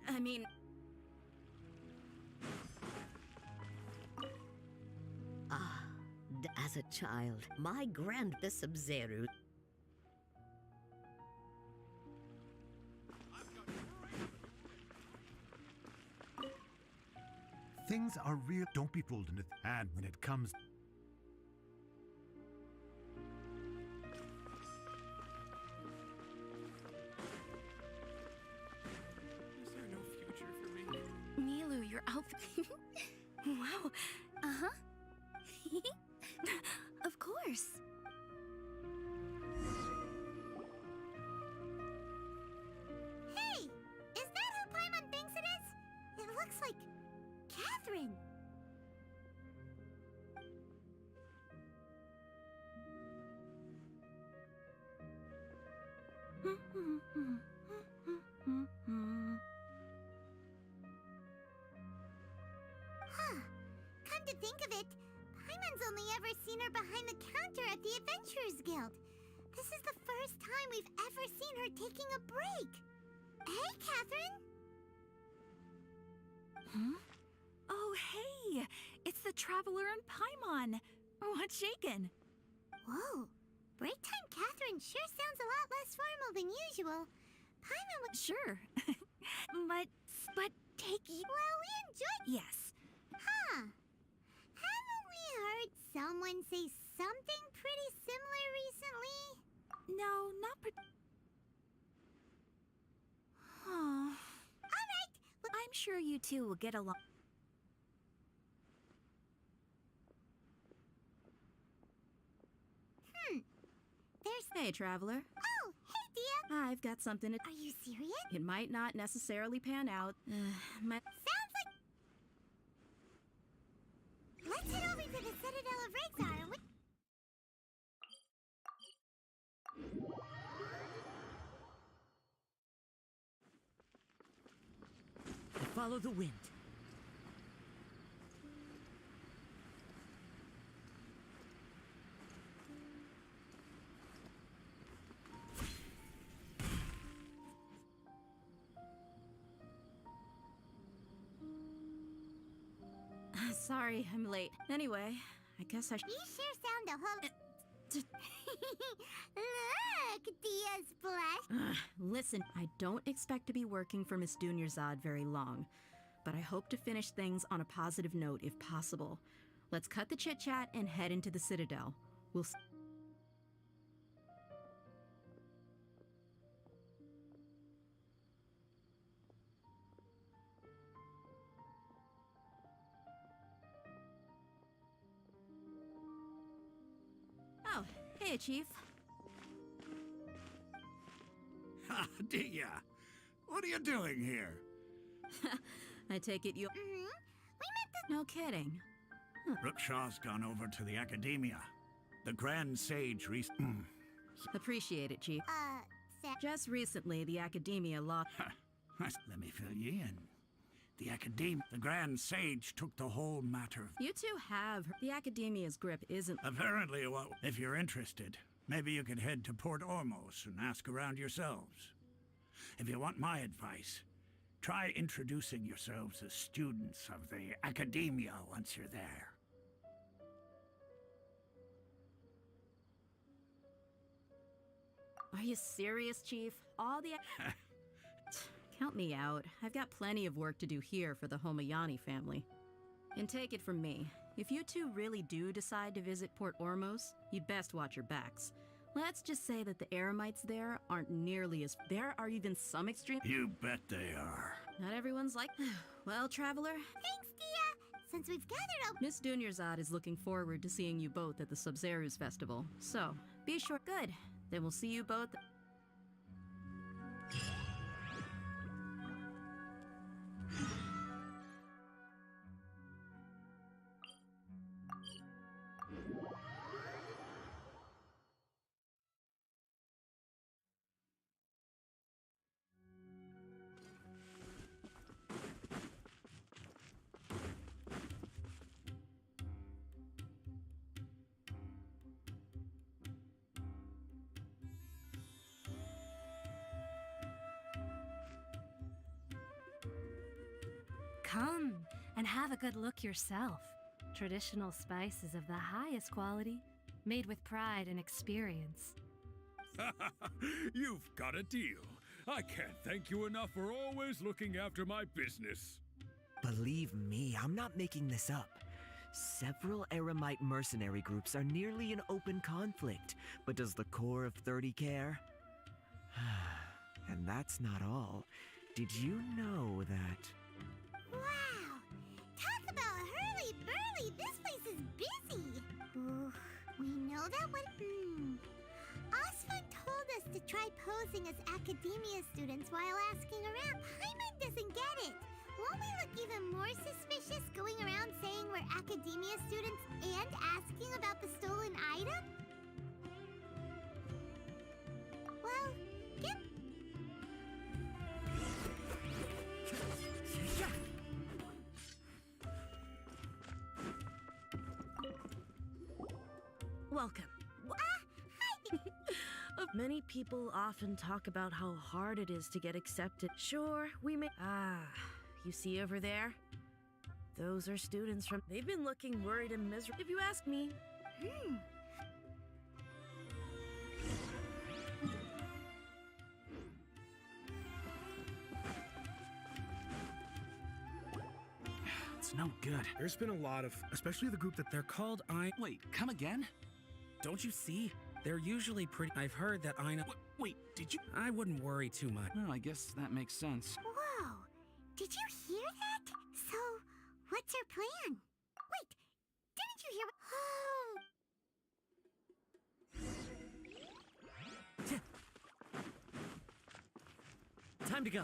I mean... As a child, my the Sumeru. Things are real. Don't be fooled in it. And when it comes... Is there no future for me? Nilu, your outfit... Wow. Uh-huh. Of course. Hey! Is that who Paimon thinks it is? It looks like... Catherine! Huh. Come to think of it, Paimon's only ever seen her behind the counter at the Adventurers Guild. This is the first time we've ever seen her taking a break. Hey, Catherine! Hmm? Oh, hey! It's the Traveler and Paimon! What's shaken? Whoa! Break time Catherine sure sounds a lot less formal than usual. Paimon would... Sure. but take you... Well, we enjoyed... Yes. Huh. Haven't we heard someone say something pretty similar recently? No, not Oh. Alright, well, I'm sure you two will get along. Hey, Traveler. Oh, hey, Dia. I've got something to... Are you serious? It might not necessarily pan out. Sounds like... Let's head over to the Citadel of Rexar and we... Follow the wind. Sorry, I'm late. Anyway, I guess I should... You sure sound a whole... Look, Dia's blush. Listen, I don't expect to be working for Miss Dunyarzad very long, but I hope to finish things on a positive note if possible. Let's cut the chit-chat and head into the Citadel. We'll... Oh, hey, Chief. Ha, Dia! What are you doing here? I take it you... We met the... No kidding. Rookshaw's gone over to the Academia. The Grand Sage Appreciate it, Chief. Sam... Just recently, the Academia lost... Let me fill you in. The Grand Sage took the whole matter. You two have... The Academia's grip isn't... Apparently, well, if you're interested, maybe you could head to Port Ormos and ask around yourselves. If you want my advice, try introducing yourselves as students of the Academia once you're there. Are you serious, Chief? All the... Count me out. I've got plenty of work to do here for the Homayani family. And take it from me, if you two really do decide to visit Port Ormos, you'd best watch your backs. Let's just say that the Eremites there aren't nearly as... There are even some extreme... You bet they are. Not everyone's like... Well, Traveler... Thanks, Dia! Since we've gathered up... Miss Dunyarzad is looking forward to seeing you both at the Sub-Zeru's festival. So, be sure... Good. Then we'll see you both... Come and have a good look yourself. Traditional spices of the highest quality, made with pride and experience. You've got a deal. I can't thank you enough for always looking after my business. Believe me, I'm not making this up. Several Eremite mercenary groups are nearly in open conflict, but does the core of 30 care? And that's not all. Did you know that... Wow! Talk about hurly-burly! This place is busy! Ooh, we know that one... Osford told us to try posing as academia students while asking around. Paimon doesn't get it! Won't we look even more suspicious going around saying we're academia students and asking about the stolen item? Well, get... Welcome. Many people often talk about how hard it is to get accepted. Sure, we may... You see over there? Those are students from... They've been looking worried and miserable, if you ask me. It's no good. There's been a lot of... Especially the group that they're called Wait, come again? Don't you see? They're usually pretty... I've heard that Wait, did you... I wouldn't worry too much. Oh, I guess that makes sense. Whoa! Did you hear that? So, what's our plan? Wait, didn't you hear... Time to go.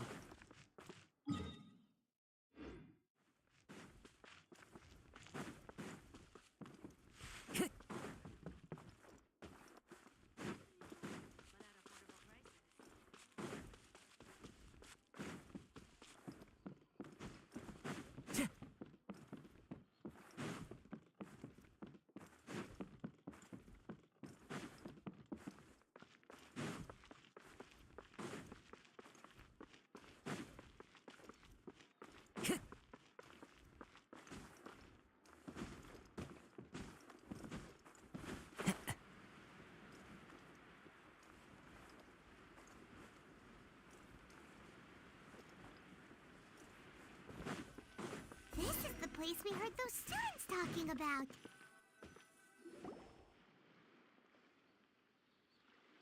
This is the place we heard those students talking about.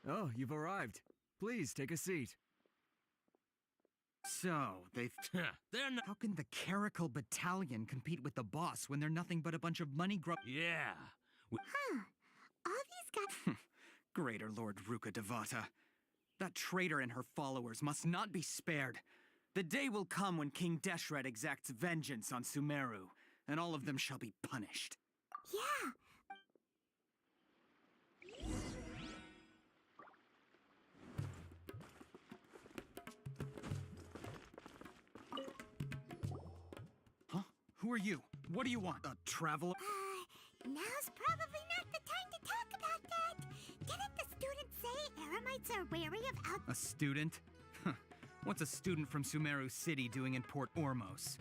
Oh, you've arrived. Please take a seat. So, they're not. How can the Caracal Battalion compete with the boss when they're nothing but a bunch of money Yeah. Huh. All these guys. Greater Lord Ruka Devata. That traitor and her followers must not be spared. The day will come when King Deshret exacts vengeance on Sumeru, and all of them shall be punished. Yeah. Huh? Who are you? What do you want? A traveler? Now's probably not the time to talk about that. Didn't the students say Eremites are wary of out- A student? What's a student from Sumeru City doing in Port Ormos?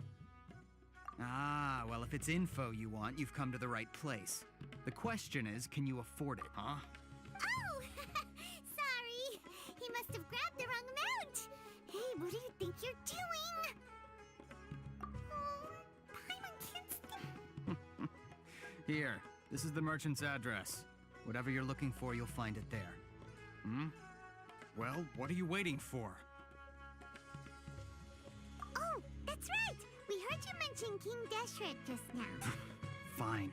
Ah, well, if it's info you want, you've come to the right place. The question is, can you afford it, huh? Oh! Sorry. He must have grabbed the wrong amount. Hey, what do you think you're doing? Oh, Paimon can't stand. Here, this is the merchant's address. Whatever you're looking for, you'll find it there. Hmm? Well, what are you waiting for? Oh, that's right. We heard you mention King Deshret just now. Fine.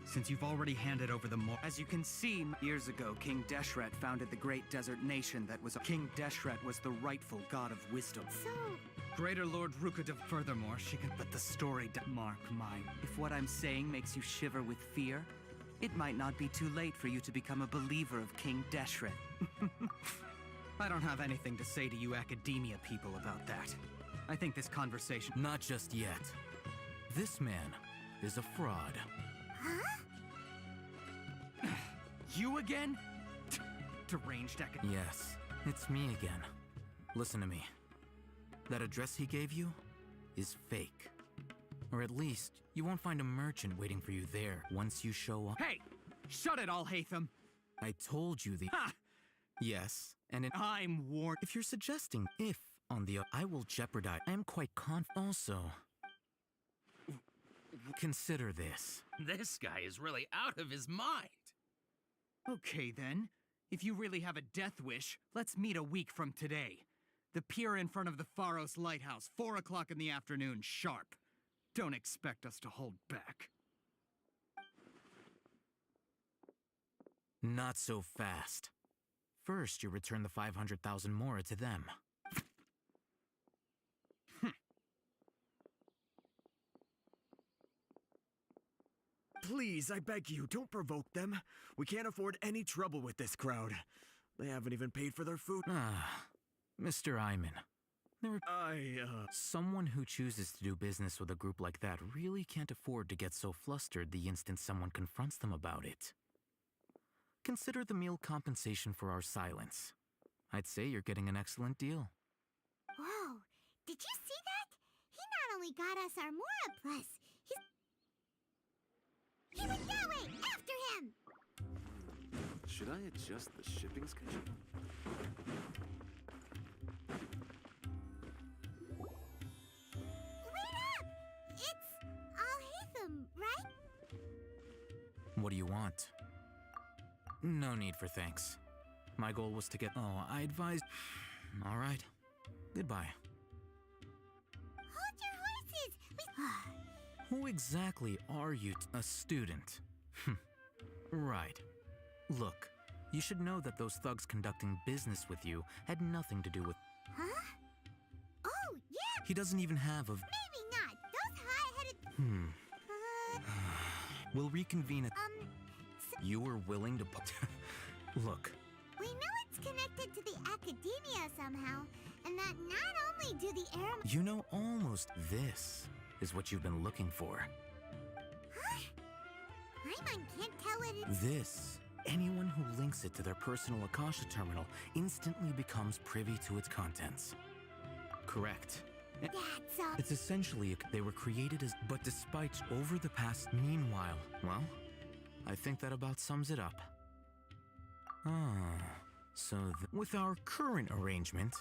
Since you've already handed over the As you can see, years ago, King Deshret founded the great desert nation that was... King Deshret was the rightful god of wisdom. So... Greater Lord Rukadev. Furthermore, she can... But the story... Mark mine. If what I'm saying makes you shiver with fear, it might not be too late for you to become a believer of King Deshret. I don't have anything to say to you academia people about that. I think this conversation... Not just yet. This man is a fraud. Huh? You again? Deranged academia. Yes, it's me again. Listen to me. That address he gave you is fake. Or at least, you won't find a merchant waiting for you there once you show up. Hey! Shut it all, Hatham! I told you the... Ha! Yes, and I'm warned. If you're suggesting if, on the... I will jeopardize... I am quite confident. Also... Consider this. This guy is really out of his mind. Okay, then. If you really have a death wish, let's meet a week from today. The pier in front of the Pharos Lighthouse, 4 o'clock in the afternoon, sharp. Don't expect us to hold back. Not so fast. First, you return the 500,000 mora to them. Please, I beg you, don't provoke them. We can't afford any trouble with this crowd. They haven't even paid for their food. Ah, Mr. Iman. Someone who chooses to do business with a group like that really can't afford to get so flustered the instant someone confronts them about it. Consider the meal compensation for our silence. I'd say you're getting an excellent deal. Whoa, did you see that? He not only got us our Mora Plus, he went that way! After him! Should I adjust the shipping schedule? Wait up! It's Al-Hatham, right? What do you want? No need for thanks. My goal was to get... Oh, I advised... All right. Goodbye. Hold your horses! Who exactly are you? A student. Right. Look, you should know that those thugs conducting business with you had nothing to do with... Huh? He doesn't even have a... Maybe not. Those hot-headed... We'll reconvene at... You were willing to... Look. We know it's connected to the academia somehow, and that not only do the air... You know, almost this is what you've been looking for. Huh? Paimon can't tell it... This. Anyone who links it to their personal Akasha terminal instantly becomes privy to its contents. Correct. It's essentially, they were created as... But despite over the past... Meanwhile, well, I think that about sums it up. So with our current arrangement,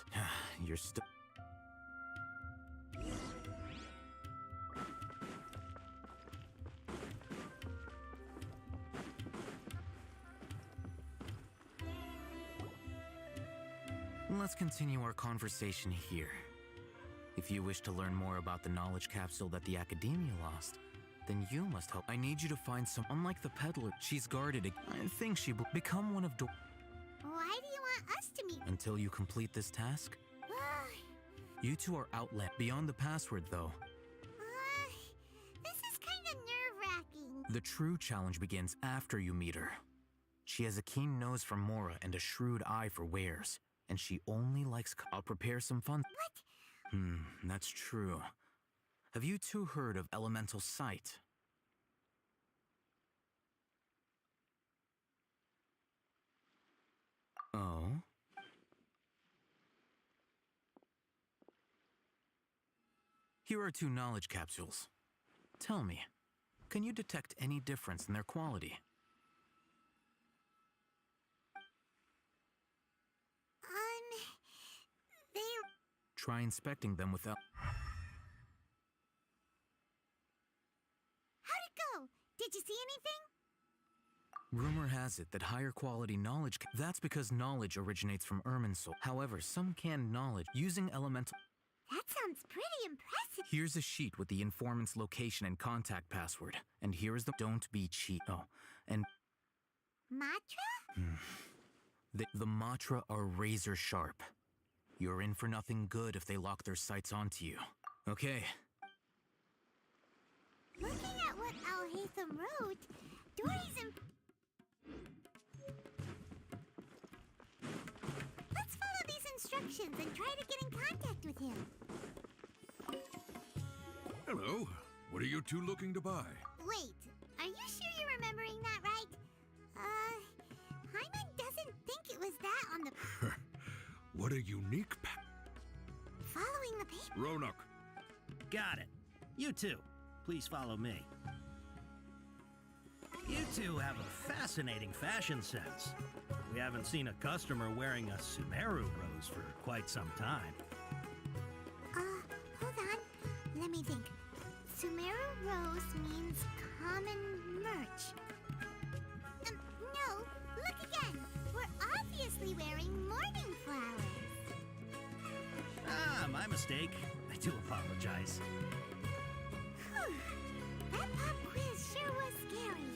you're still... Let's continue our conversation here. If you wish to learn more about the knowledge capsule that the Academia lost, then you must help. I need you to find some... Unlike the peddler, she's guarded. I think she will become one of... Why do you want us to meet? Until you complete this task? You two are outlet. Beyond the password, though. This is kind of nerve-wracking. The true challenge begins after you meet her. She has a keen nose for Mora and a shrewd eye for wares. And she only likes... I'll prepare some fun... What? That's true. Have you two heard of elemental sight? Oh? Here are 2 knowledge capsules. Tell me, can you detect any difference in their quality? Try inspecting them without... How'd it go? Did you see anything? Rumor has it that higher quality knowledge... That's because knowledge originates from Irminsul. However, some canned knowledge using elemental... That sounds pretty impressive. Here's a sheet with the informant's location and contact password. And here is the... Don't be cheat... Oh, and... Matra? The Matra are razor sharp. You're in for nothing good if they lock their sights onto you. Okay. Looking at what Al-Haytham wrote, Dory's in... Let's follow these instructions and try to get in contact with him. Hello. What are you two looking to buy? Wait, are you sure you're remembering that right? Paimon doesn't think it was that on the... What a unique Following the paper. Roanoke. Got it. You two, please follow me. You two have a fascinating fashion sense. We haven't seen a customer wearing a Sumeru rose for quite some time. Hold on. Let me think. Sumeru rose means common merch. No, look again. We're obviously wearing morning flowers. Ah, my mistake. I do apologize. Whew. That pop quiz sure was scary.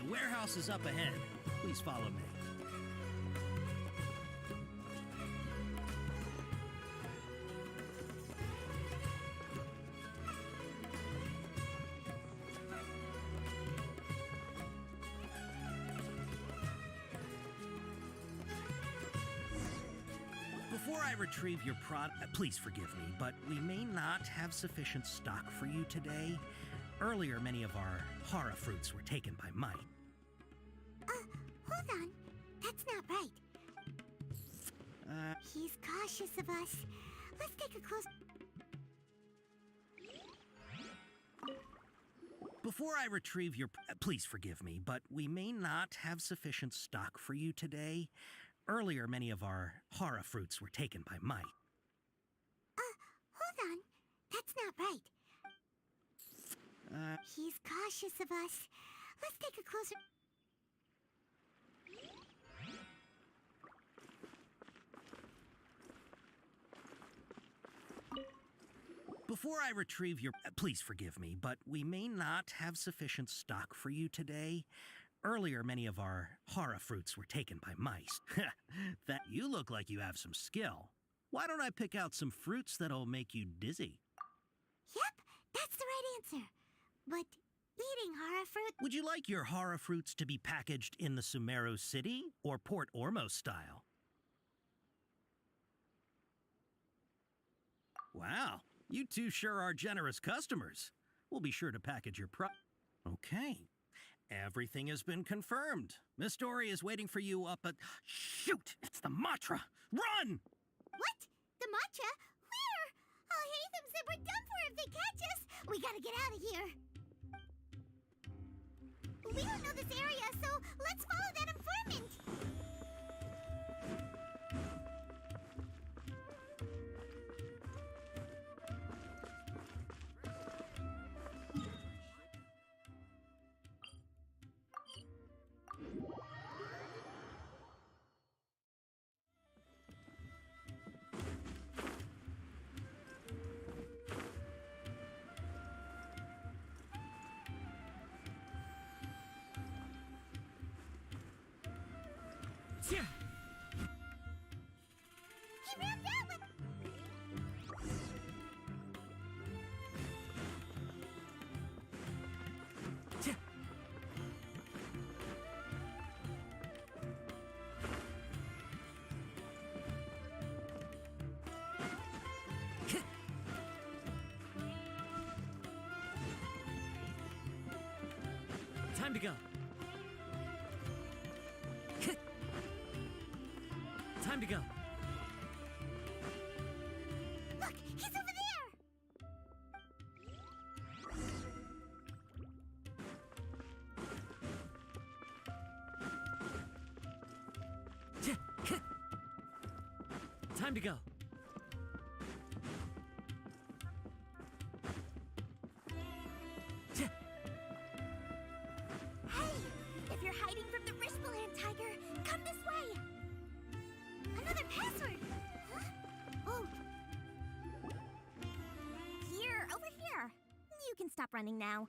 The warehouse is up ahead. Please follow me. Before I retrieve your product, please forgive me, but we may not have sufficient stock for you today. Earlier, many of our hara fruits were taken by might. Hold on. That's not right. He's cautious of us. Let's take a close... Before I retrieve your... please forgive me, but we may not have sufficient stock for you today. Earlier, many of our hara fruits were taken by might. Hold on. That's not right. He's cautious of us. Let's take a closer... Before I retrieve your... please forgive me, but we may not have sufficient stock for you today. Earlier, many of our hara fruits were taken by mice. That you look like you have some skill. Why don't I pick out some fruits that'll make you dizzy? Yep, that's the right answer. But eating hara fruit... Would you like your hara fruits to be packaged in the Sumeru City or Port Ormos style? Wow, you two sure are generous customers. We'll be sure to package your Okay. Everything has been confirmed. Miss Dory is waiting for you up at... Shoot! It's the Matra! Run! What? The matcha? Where? Oh, Hatham said we're done for if they catch us. We gotta get out of here. We don't know this area, so let's follow that informant. Yeah. He ran down with... Time to go. Time to go. Look, he's over there. Time to go. Hey, if you're hiding from the Rishbaland tiger, come this way. Another password! Huh? Oh. Here, over here. You can stop running now.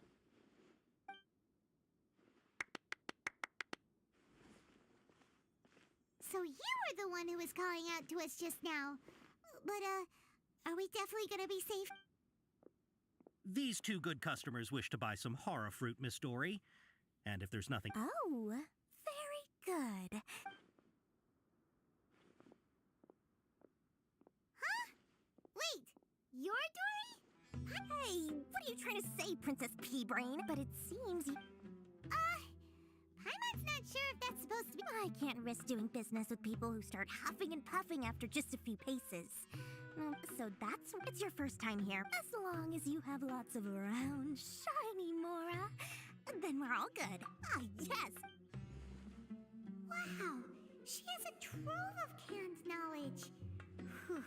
So you were the one who was calling out to us just now. But, are we definitely gonna be safe? These two good customers wish to buy some hara fruit, Miss Dory. And if there's nothing... Oh, very good. Wait, you're Dory? Hey, what are you trying to say, Princess Pea-Brain? But it seems you... Paimon's not sure if that's supposed to be... I can't risk doing business with people who start huffing and puffing after just a few paces. So that's... It's your first time here. As long as you have lots of round, shiny Mora, then we're all good. Ah, yes! Wow, she has a trove of canned knowledge. Whew.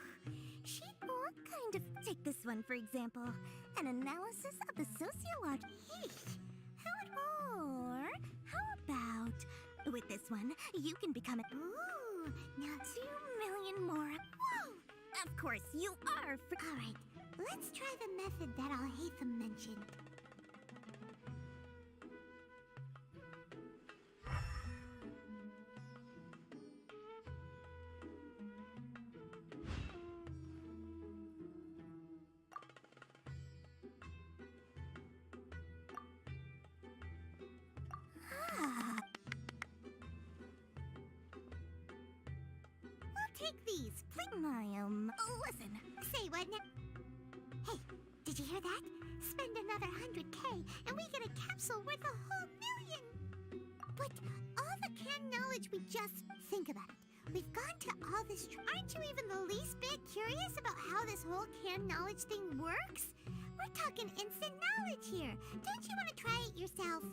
What kind of... Take this one, for example. An analysis of the sociology... Or, how about... With this one, you can become a... Ooh, now 2 million more... Whoa! Of course, you are... Alright, let's try the method that Al-Haytham mentioned. Take these, please. Listen. Say what now? Hey, did you hear that? Spend another 100K and we get a capsule worth a whole million. But all the canned knowledge we just... Think about it. We've gone to all this... Aren't you even the least bit curious about how this whole canned knowledge thing works? We're talking instant knowledge here. Don't you want to try it yourself?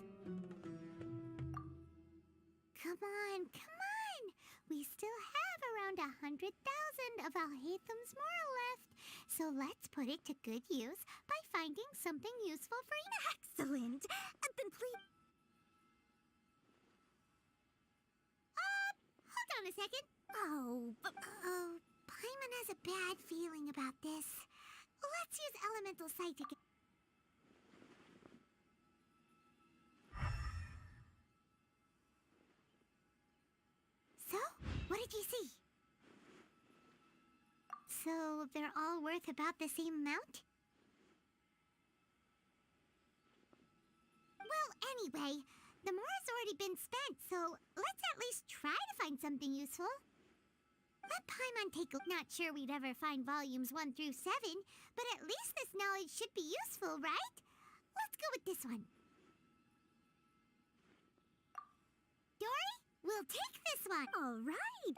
Come on, come on. We still have around 100,000 of Al-Haytham's Mora left. So let's put it to good use by finding something useful for you. Excellent. Then please... hold on a second. Paimon has a bad feeling about this. Let's use Elemental Sight to get... So, what did you see? So they're all worth about the same amount? Well, anyway, the more has already been spent, so let's at least try to find something useful. Let Paimon take a... Not sure we'd ever find volumes 1 through 7, but at least this knowledge should be useful, right? Let's go with this one. Dory, we'll take this one. All right.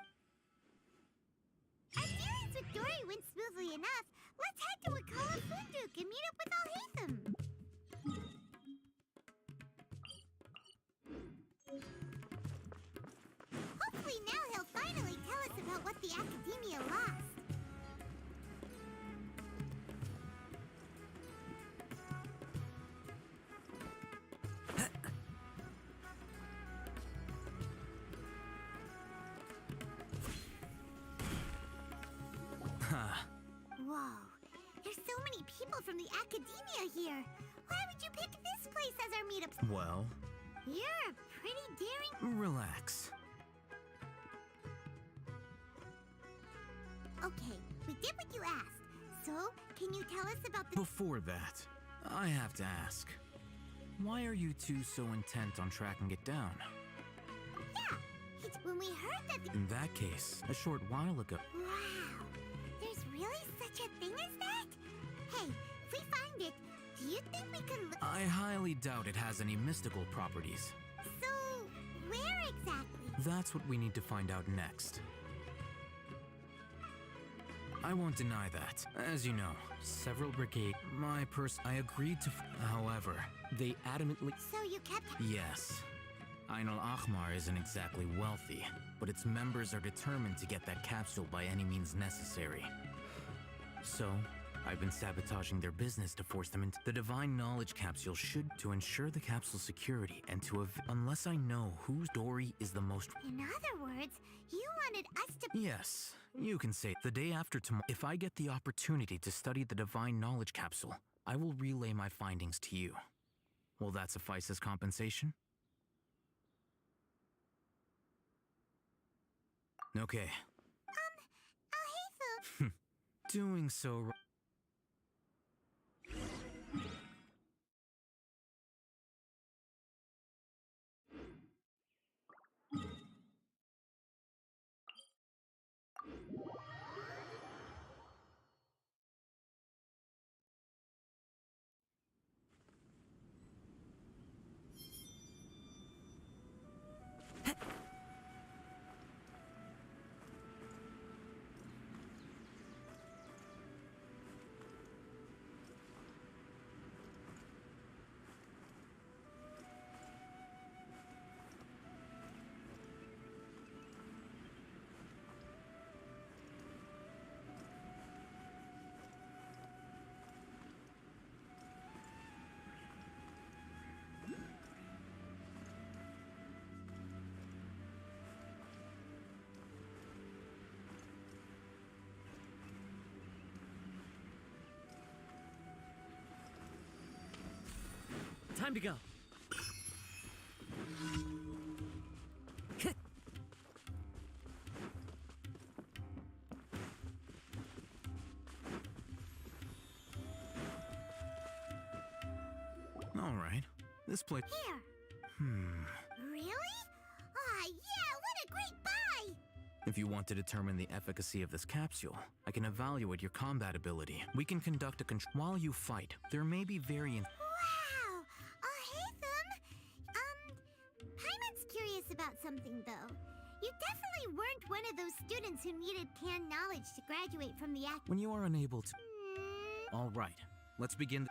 Our dealings with Dory went smoothly enough. Let's head to Wakala Funduk and meet up with Alhaitham. Hopefully now he'll finally tell us about what the Academia lost. Whoa, there's so many people from the Academia here. Why would you pick this place as our meetup? Well, You're a pretty daring... relax. Okay, we did what you asked. So, can you tell us about the... Before that, I have to ask. Why are you two so intent on tracking it down? Yeah, when we heard that... In that case, a short while ago... Wow, there's really such a thing as that? Hey, if we find it, do you think we could... I highly doubt it has any mystical properties. So, where exactly? That's what we need to find out next. I won't deny that. As you know, several brigade... I agreed to... However, they adamantly... So you kept... Yes. Ain al-Ahmar isn't exactly wealthy, but its members are determined to get that capsule by any means necessary. So, I've been sabotaging their business to force them into... The Divine Knowledge Capsule should... To ensure the capsule's security and to... Unless I know whose Dory is the most... In other words, you wanted us to... Yes, you can say the day after tomorrow. If I get the opportunity to study the Divine Knowledge Capsule, I will relay my findings to you. Will that suffice as compensation? Okay. Alhaitham. Doing so... Time to go. All right. This place... Here. Really? Ah, yeah, what a great buy! If you want to determine the efficacy of this capsule, I can evaluate your combat ability. We can conduct a control... While you fight, there may be variants... Wow! Alhaitham! Paimon's curious about something, though. You definitely weren't one of those students who needed canned knowledge to graduate from the act... When you are unable to... All right. Let's begin...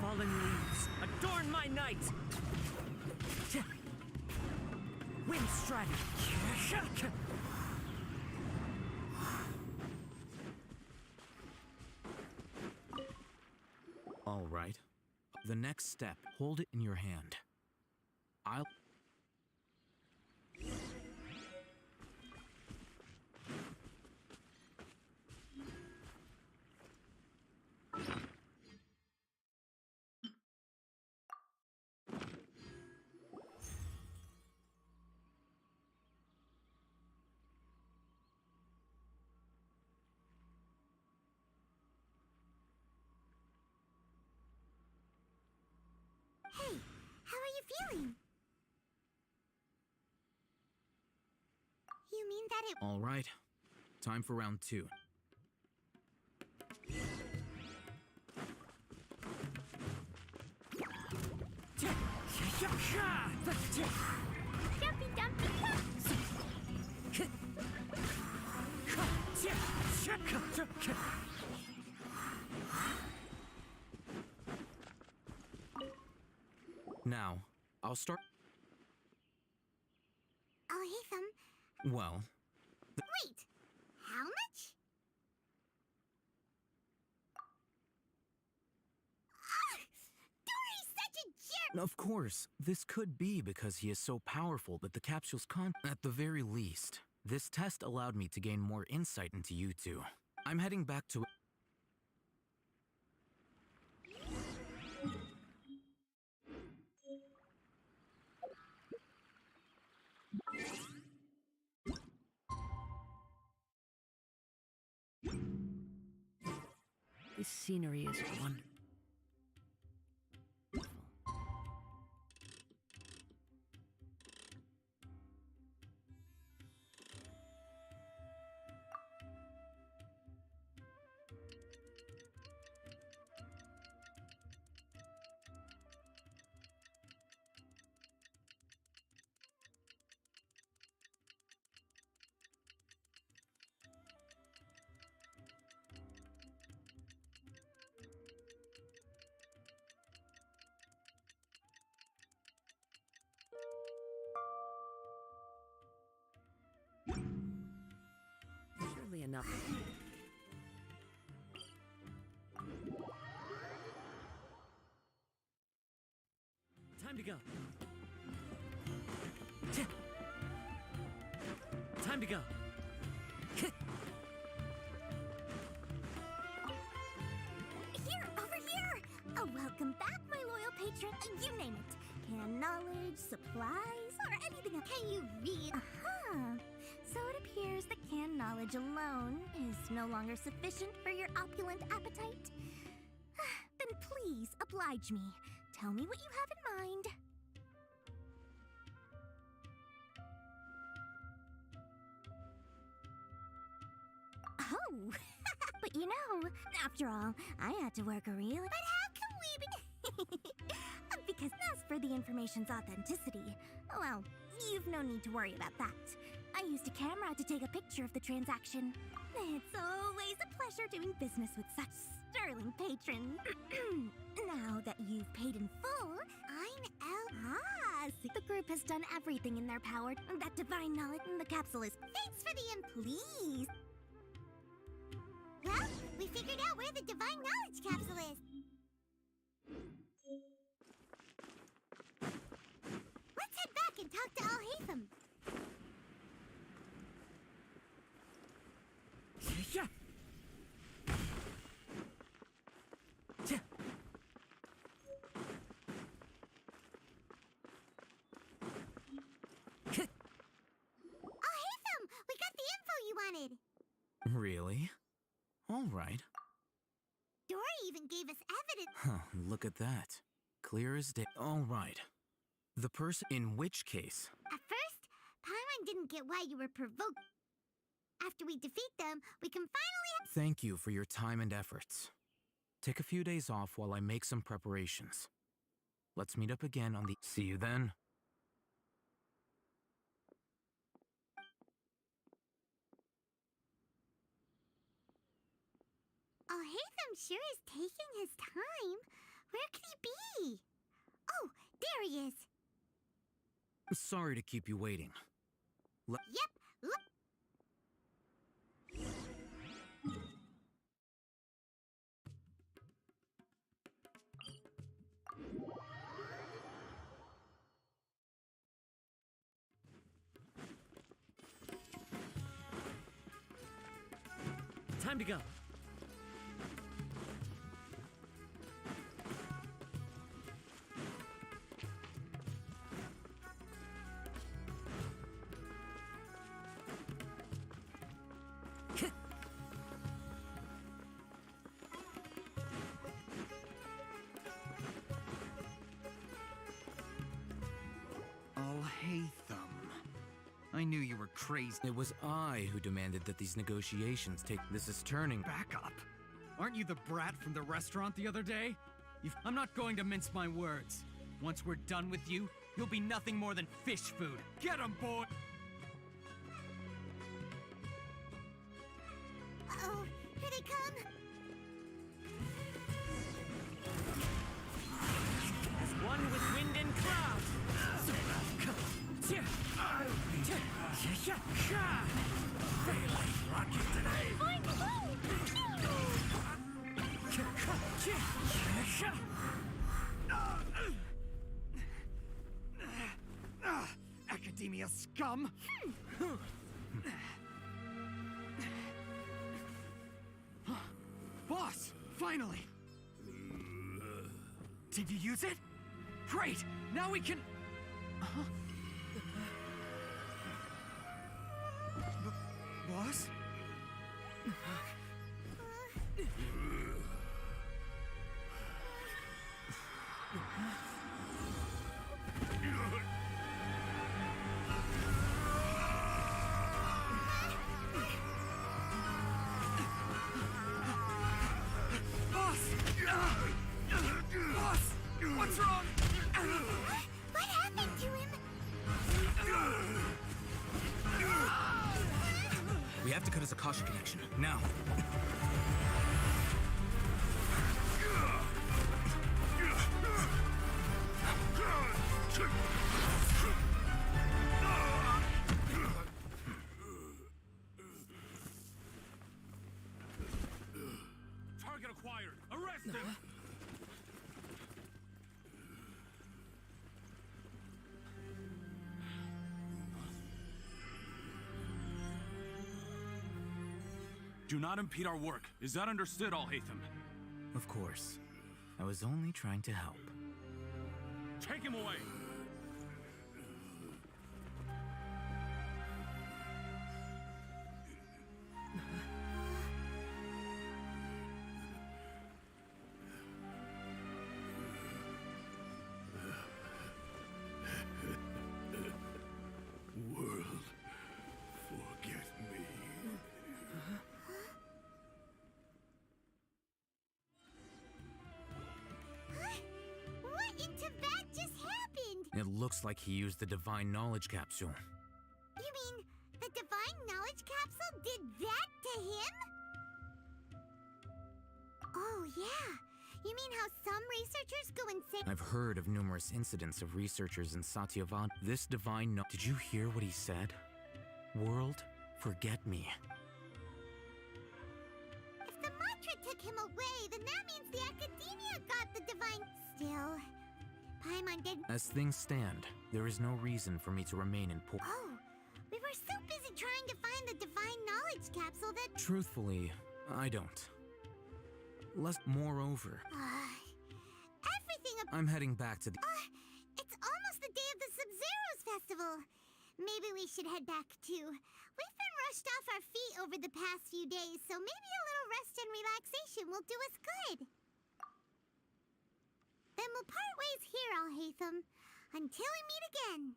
Fallen leaves, adorn my night! Wind strike! All right. The next step, hold it in your hand. I'll... Hey, how are you feeling? You mean that it... All right. Time for round 2. Jumpy Dumpy Now, I'll start. Oh, Heatham. Well, Wait! How much? Dory's such a jerk! of course, this could be because he is so powerful, but the capsule's At the very least, this test allowed me to gain more insight into you two. I'm heading back to... This scenery is wonderful. Surely enough. Time to go. Time to go. Here, over here! Oh, welcome back, my loyal patron. You name it. Can knowledge, supplies, or anything else. Can you read? Aha! So it appears that canned knowledge alone is no longer sufficient for your opulent appetite. Then please oblige me. Tell me what you have in mind. Oh, but you know, after all, I had to work a real... But how can we be... Because as for the information's authenticity, well, you've no need to worry about that. I used a camera to take a picture of the transaction. It's always a pleasure doing business with such sterling patrons. Now that you've paid in full, I'm the group has done everything in their power. That divine knowledge in the capsule is... Thanks for the please. Well, we figured out where the divine knowledge capsule is. Let's head back and talk to Al-Hatham. Yeah. Al-Hatham, we got the info you wanted. Really? All right. Dory even gave us evidence. Huh, look at that. Clear as day. All right. The person... In which case... At first, Paimon didn't get why you were provoked. After we defeat them, we can finally... Thank you for your time and efforts. Take a few days off while I make some preparations. Let's meet up again on the... See you then. Al-Hatham sure is taking his time. Where could he be? Oh, there he is. Sorry to keep you waiting. Yep, look. Time to go. I knew you were crazy. It was I who demanded that these negotiations take. This is turning. Back up. Aren't you the brat from the restaurant the other day? I'm not going to mince my words. Once we're done with you, you'll be nothing more than fish food. Get 'em, boy! Uh-oh, here they come! As one with wind and cloud. Daylight rocket today. Academia scum! Boss! Finally! Did you use it? Great! Now we can... Boss? Boss! What's wrong? What happened to him? We have to cut his Akasha connection, now. Target acquired. Arrest him. Do not impede our work. Is that understood, Al-Haytham? Of course. I was only trying to help. Take him away! World, forget me. What in Tibet just happened? It looks like he used the divine knowledge capsule. You mean the divine knowledge capsule did that to him? Oh, yeah. You mean how some researchers go insane? I've heard of numerous incidents of researchers in Satyavan. This divine Did you hear what he said? World, forget me. If the mantra took him away, then that means the academia got the divine... Still, Paimon didn't... As things stand, there is no reason for me to remain in port. Oh, we were so busy trying to find the divine knowledge capsule that... Truthfully, I don't. Moreover, everything I'm heading back to the... it's almost the day of the Sub-Zero's festival. Maybe we should head back too. We've been rushed off our feet over the past few days, so maybe a little rest and relaxation will do us good. Then we'll part ways here, Al-Haytham, until we meet again.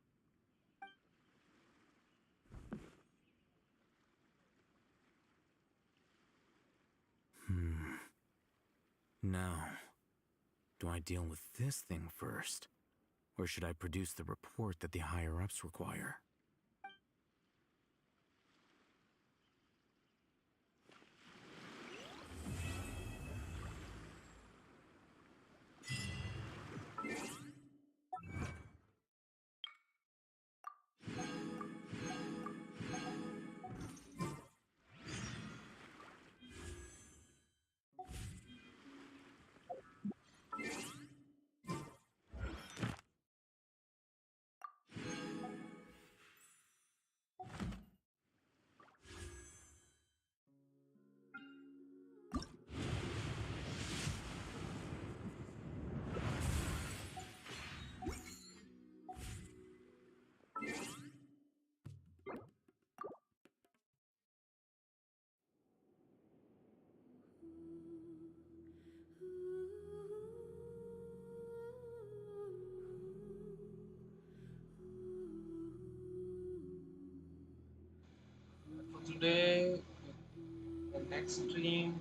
Now, do I deal with this thing first? Or should I produce the report that the higher-ups require? today, the next stream.